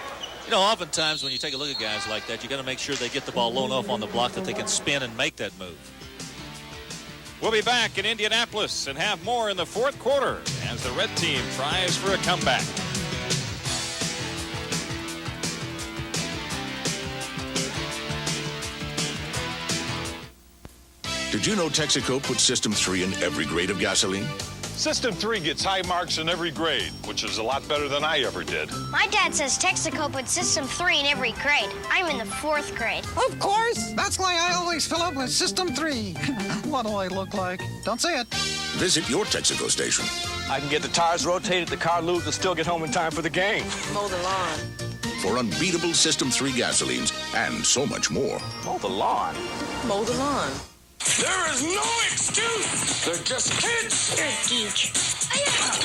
You know, oftentimes when you take a look at guys like that, you got to make sure they get the ball low enough on the block that they can spin and make that move. We'll be back in Indianapolis and have more in the fourth quarter as the red team tries for a comeback. Did you know Texaco puts System 3 in every grade of gasoline? System 3 gets high marks in every grade, which is a lot better than I ever did. My dad says Texaco puts System 3 in every grade. I'm in the 4th grade. Of course. That's why I always fill up with System 3. What do I look like? Don't say it. Visit your Texaco station. I can get the tires rotated, the car lubed, and still get home in time for the game. Mow the lawn. For unbeatable System 3 gasolines and so much more. Mow the lawn? Mow the lawn. There is no excuse. They're just kids. You're a geek.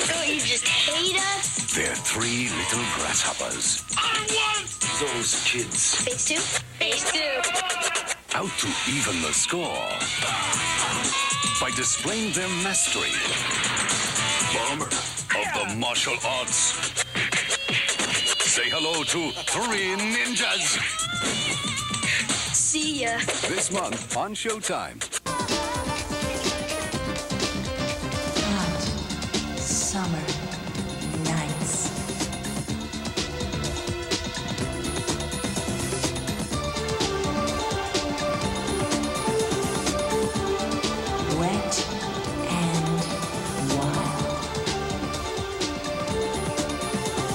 Don't you just hate us? They're 3 little grasshoppers. I want Those kids. Phase 2? Phase 2. Out to even the score by displaying their mastery. Bomber of the martial arts. Say hello to 3 ninjas. See ya. This month on Showtime. Hot summer nights. Wet and wild.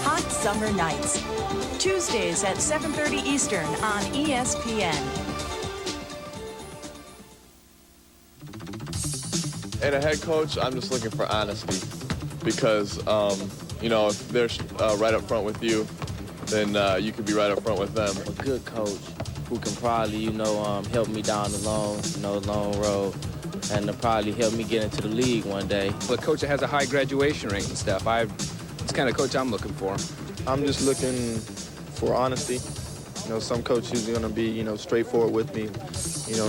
Hot summer nights. Tuesdays at 7:30 Eastern on ESPN. And a head coach, I'm just looking for honesty because, you know, if they're right up front with you, then you could be right up front with them. A good coach who can probably, help me down the long road and probably help me get into the league one day. A coach that has a high graduation rate and stuff. It's the kind of coach I'm looking for. I'm just looking for honesty. You know, some coaches are going to be, straightforward with me,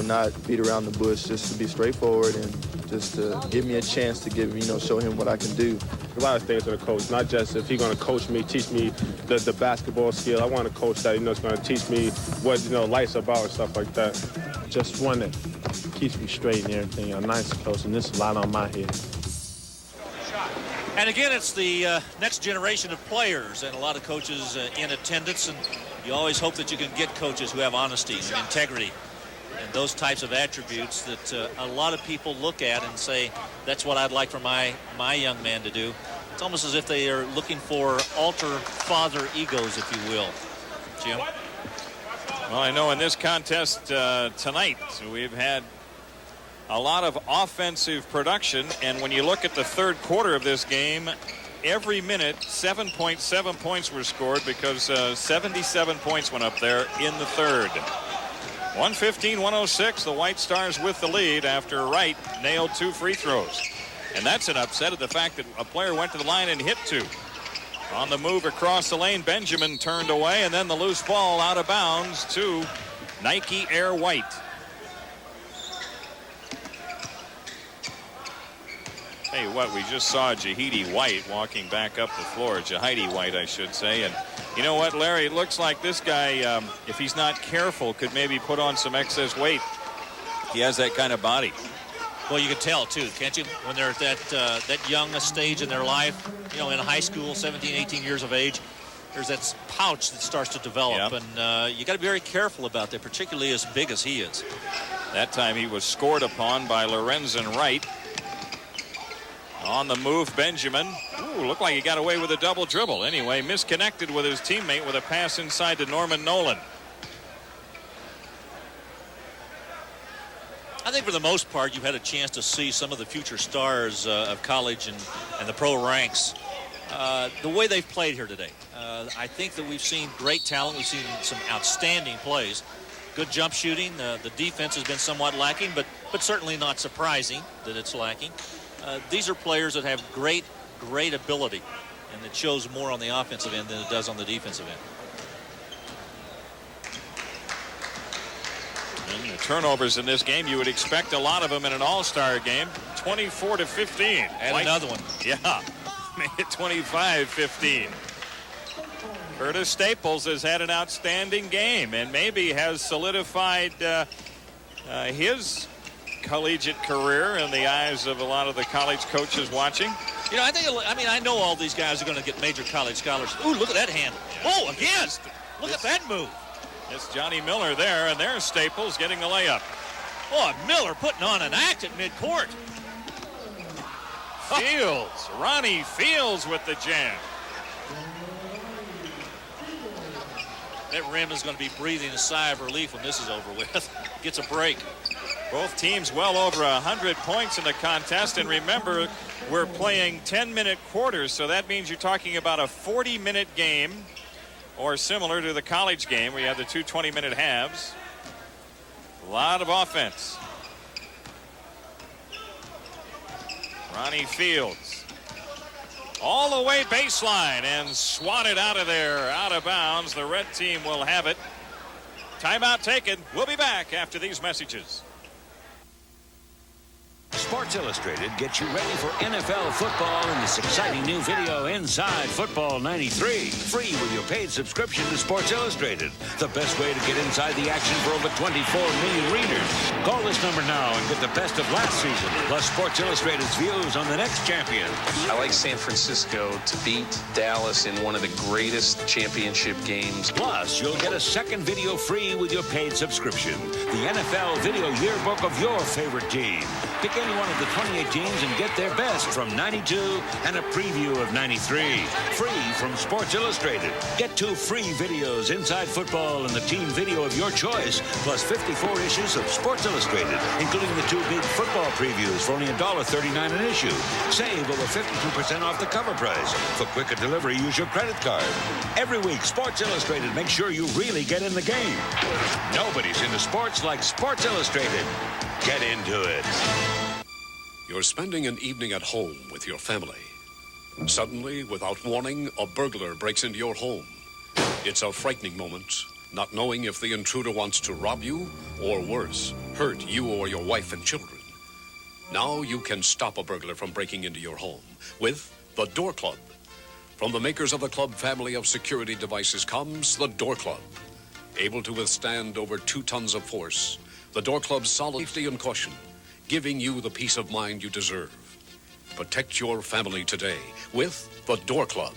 not beat around the bush, just to be straightforward and just to give me a chance to show him what I can do. A lot of things with a coach, not just if he's going to coach me, teach me the basketball skill. I want a coach that, is going to teach me what, life's about and stuff like that. Just one that keeps me straight and everything. A nice coach, and this is a lot on my head. And again, it's the next generation of players and a lot of coaches in attendance. And you always hope that you can get coaches who have honesty and integrity and those types of attributes that a lot of people look at and say, that's what I'd like for my young man to do. It's almost as if they are looking for alter father egos, if you will. Jim? Well, I know in this contest tonight, we've had a lot of offensive production, and when you look at the third quarter of this game, every minute 7.7 points were scored because 77 points went up there in the third. 115-106, the White Stars with the lead after Wright nailed 2 free throws. And that's an upset of the fact that a player went to the line and hit 2. On the move across the lane, Benjamin turned away, and then the loose ball out of bounds to Nike Air White. Hey, what, we just saw Jahidi White walking back up the floor. Jahidi White, I should say. And you know what, Larry? It looks like this guy, if he's not careful, could maybe put on some excess weight. He has that kind of body. Well, you can tell, too, can't you? When they're at that young a stage in their life, in high school, 17, 18 years of age, there's that pouch that starts to develop. Yep. And you got to be very careful about that, particularly as big as he is. That time he was scored upon by Lorenzen Wright. On the move, Benjamin. Ooh, looked like he got away with a double dribble. Anyway, misconnected with his teammate with a pass inside to Norman Nolan. I think for the most part, you've had a chance to see some of the future stars of college and the pro ranks. The way they've played here today. I think that we've seen great talent. We've seen some outstanding plays. Good jump shooting. The defense has been somewhat lacking, but certainly not surprising that it's lacking. These are players that have great ability, and it shows more on the offensive end than it does on the defensive end. And the turnovers in this game, you would expect a lot of them in an all-star game. 24-15. And another one. Yeah, made it 25-15. Curtis Staples has had an outstanding game and maybe has solidified his collegiate career in the eyes of a lot of the college coaches watching. You know, I know all these guys are going to get major college scholarships. Ooh, look at that handle. Oh, again. Look at that move. It's Johnny Miller there, and there's Staples getting the layup. Oh, Miller putting on an act at midcourt. Fields, Ronnie Fields with the jam. That rim is going to be breathing a sigh of relief when this is over with. Gets a break. Both teams well over 100 points in the contest, and remember, we're playing 10-minute quarters, so that means you're talking about a 40-minute game, or similar to the college game where you have the two 20-minute halves. A lot of offense. Ronnie Fields all the way baseline and swatted out of there, out of bounds. The red team will have it. Timeout taken. We'll be back after these messages. Sports Illustrated gets you ready for NFL football in this exciting new video, Inside Football 93. Free with your paid subscription to Sports Illustrated. The best way to get inside the action for over 24 million readers. Call this number now and get the best of last season, plus Sports Illustrated's views on the next champion. I like San Francisco to beat Dallas in one of the greatest championship games. Plus, you'll get a second video free with your paid subscription. The NFL Video Yearbook of your favorite team. Pick any one of the 28 teams and get their best from 92 and a preview of 93. Free from Sports Illustrated. Get 2 free videos, Inside Football and the team video of your choice, plus 54 issues of Sports Illustrated, including the 2 big football previews for only $1.39 an issue. Save over 52% off the cover price. For quicker delivery, use your credit card. Every week, Sports Illustrated makes sure you really get in the game. Nobody's into sports like Sports Illustrated. Get into it. You're spending an evening at home with your family. Suddenly, without warning, a burglar breaks into your home. It's a frightening moment, not knowing if the intruder wants to rob you or, worse, hurt you or your wife and children. Now you can stop a burglar from breaking into your home with the Door Club. From the makers of the Club family of security devices comes the Door Club. Able to withstand over 2 tons of force, the Door Club's solid safety and caution, giving you the peace of mind you deserve. Protect your family today with the Door Club.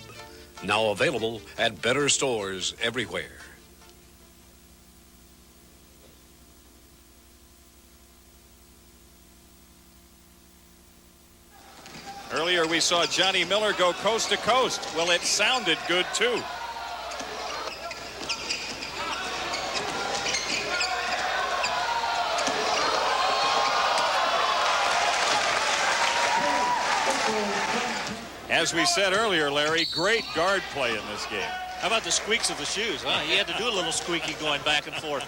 Now available at better stores everywhere. Earlier we saw Johnny Miller go coast to coast. Well, it sounded good too. As we said earlier, Larry, great guard play in this game. How about the squeaks of the shoes, huh? He had to do a little squeaky going back and forth.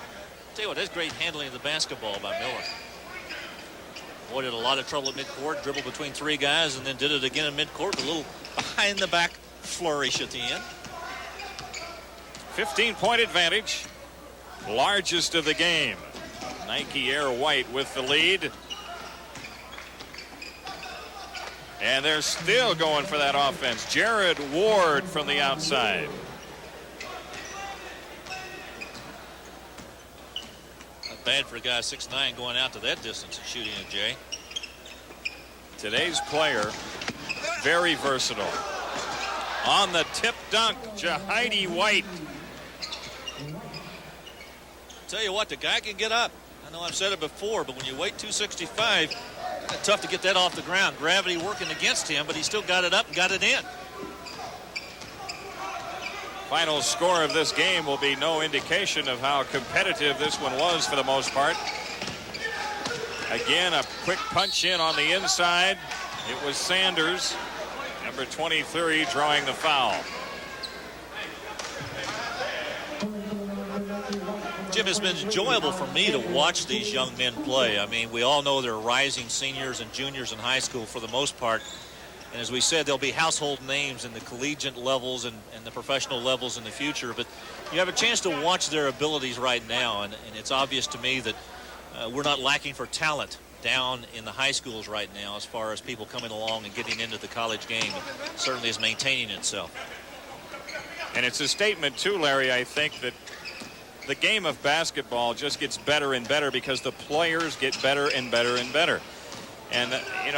Tell you what, that's great handling of the basketball by Miller. Avoided a lot of trouble at midcourt, dribbled between 3 guys, and then did it again in midcourt. A little behind-the-back flourish at the end. 15-point advantage. Largest of the game. Nike Air White with the lead. And they're still going for that offense. Jared Ward from the outside. Not bad for a guy 6'9" going out to that distance and shooting it, Jay. Today's player, very versatile. On the tip dunk, Jahidi White. Tell you what, the guy can get up. I know I've said it before, but when you weight 265, it's tough to get that off the ground. Gravity working against him, but he still got it up and got it in. Final score of this game will be no indication of how competitive this one was for the most part. Again, a quick punch in on the inside. It was Sanders, number 23, drawing the foul. Jim, it's been enjoyable for me to watch these young men play. I mean, we all know they're rising seniors and juniors in high school for the most part. And as we said, they'll be household names in the collegiate levels and the professional levels in the future. But you have a chance to watch their abilities right now. And it's obvious to me that we're not lacking for talent down in the high schools right now as far as people coming along and getting into the college game. It certainly is maintaining itself. And it's a statement, too, Larry, I think, that the game of basketball just gets better and better because the players get better and better and better. And,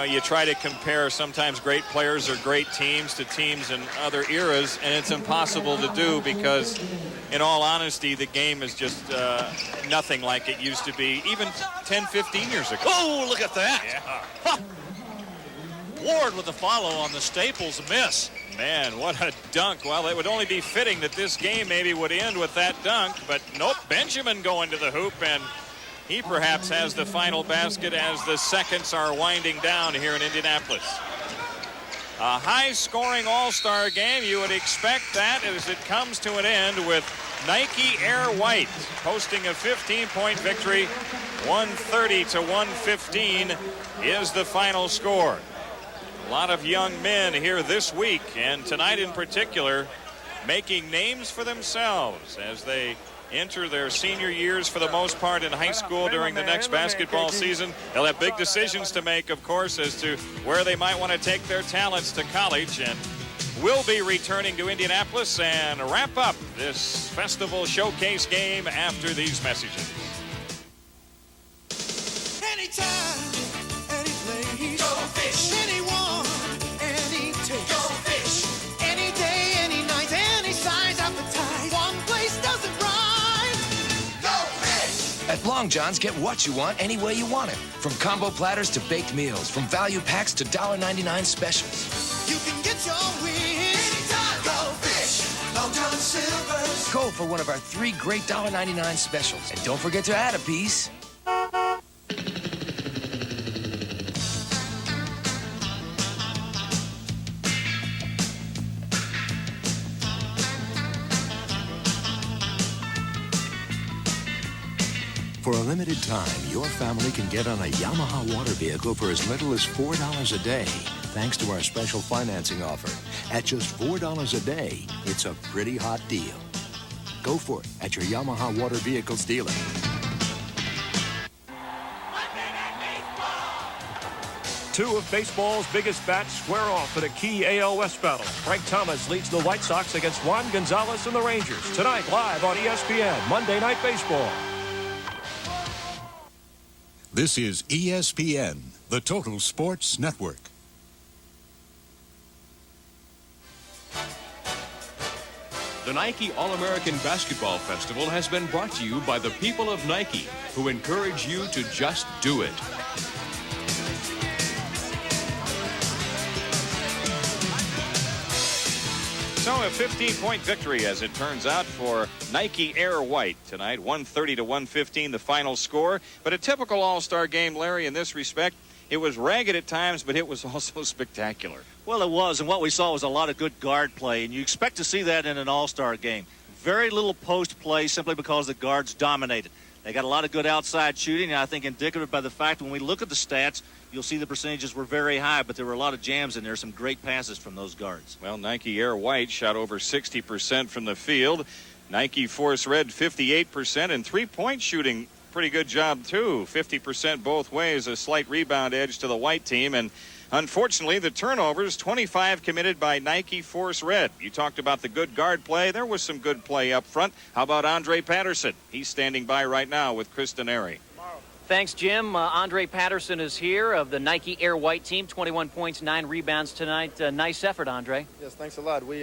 you try to compare sometimes great players or great teams to teams in other eras, and it's impossible to do because, in all honesty, the game is just nothing like it used to be even 10, 15 years ago. Oh, look at that. Yeah. Huh. Ward with the follow on the Staples miss. Man, what a dunk. Well, it would only be fitting that this game maybe would end with that dunk, but nope, Benjamin going to the hoop, and he perhaps has the final basket as the seconds are winding down here in Indianapolis. A high-scoring all-star game. You would expect that as it comes to an end with Nike Air White posting a 15-point victory. 130-115 is the final score. A lot of young men here this week, and tonight in particular, making names for themselves as they enter their senior years for the most part in high school during the next basketball season. They'll have big decisions to make, of course, as to where they might want to take their talents to college, and we'll be returning to Indianapolis and wrap up this festival showcase game after these messages. Anytime, any place, go fish. Anyone, any taste, go fish. Any day, any night, any size, appetite. One place does it right. At Long John's, get what you want any way you want it. From combo platters to baked meals, from value packs to $1.99 specials. You can get your wish anytime. Go fish. Long John Silver's. Go for one of our 3 great $1.99 specials. And don't forget to add a piece. For a limited time, your family can get on a Yamaha water vehicle for as little as $4 a day, thanks to our special financing offer. At just $4 a day, it's a pretty hot deal. Go for it at your Yamaha Water Vehicles dealer. Two of baseball's biggest bats square off in a key AL West battle. Frank Thomas leads the White Sox against Juan Gonzalez and the Rangers. Tonight, live on ESPN, Monday Night Baseball. This is ESPN, the Total Sports Network. The Nike All-American Basketball Festival has been brought to you by the people of Nike, who encourage you to just do it. So a 15-point victory, as it turns out, for Nike Air White tonight. 130-115, the final score. But a typical all-star game, Larry, in this respect. It was ragged at times, but it was also spectacular. Well, it was, and what we saw was a lot of good guard play, and you expect to see that in an all-star game. Very little post play simply because the guards dominated. They got a lot of good outside shooting, and I think indicative by the fact when we look at the stats, you'll see the percentages were very high, but there were a lot of jams in there, some great passes from those guards. Well, Nike Air White shot over 60% from the field. Nike Force Red 58%, and three-point shooting, pretty good job too. 50% both ways, a slight rebound edge to the white team. And unfortunately, the turnovers, 25 committed by Nike Force Red. You talked about the good guard play. There was some good play up front. How about Andre Patterson? He's standing by right now with Chris Denari. Thanks, Jim. Andre Patterson is here of the Nike Air White team. 21 points, 9 rebounds tonight. Nice effort, Andre. Yes, thanks a lot. We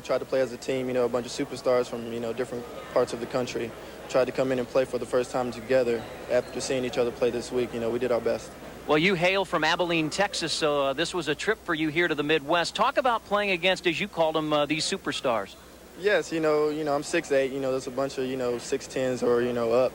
tried to play as a team. A bunch of superstars from different parts of the country. Tried to come in and play for the first time together after seeing each other play this week. We did our best. Well, you hail from Abilene, Texas, so this was a trip for you here to the Midwest. Talk about playing against, as you called them, these superstars. Yes, I'm 6'8". There's a bunch of 6'10s or up.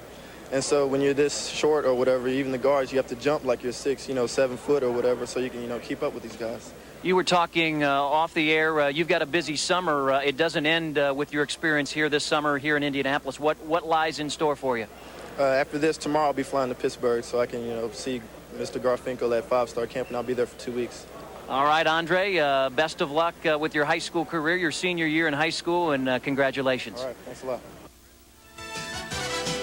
And so when you're this short or whatever, even the guards, you have to jump like you're 7 foot or whatever, so you can, keep up with these guys. You were talking off the air. You've got a busy summer. It doesn't end with your experience here this summer here in Indianapolis. What lies in store for you? After this, tomorrow I'll be flying to Pittsburgh so I can, see Mr. Garfinkel at 5-Star Camp, and I'll be there for 2 weeks. All right, Andre, best of luck with your high school career, your senior year in high school, and congratulations. All right, thanks a lot.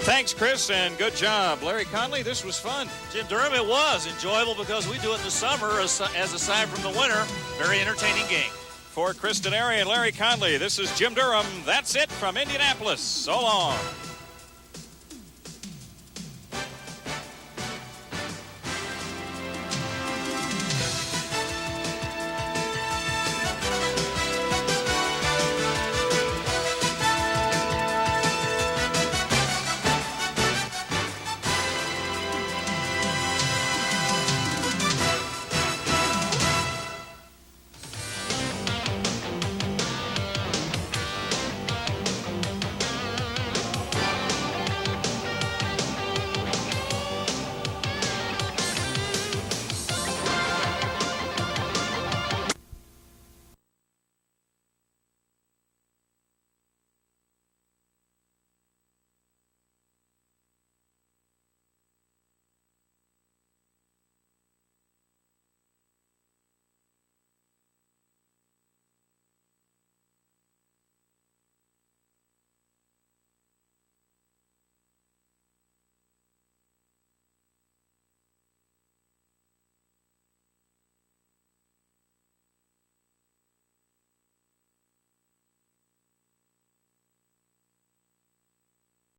Thanks, Chris, and good job. Larry Conley, this was fun. Jim Durham, it was enjoyable because we do it in the summer as aside from the winter. Very entertaining game. For Chris Denari and Larry Conley, this is Jim Durham. That's it from Indianapolis. So long.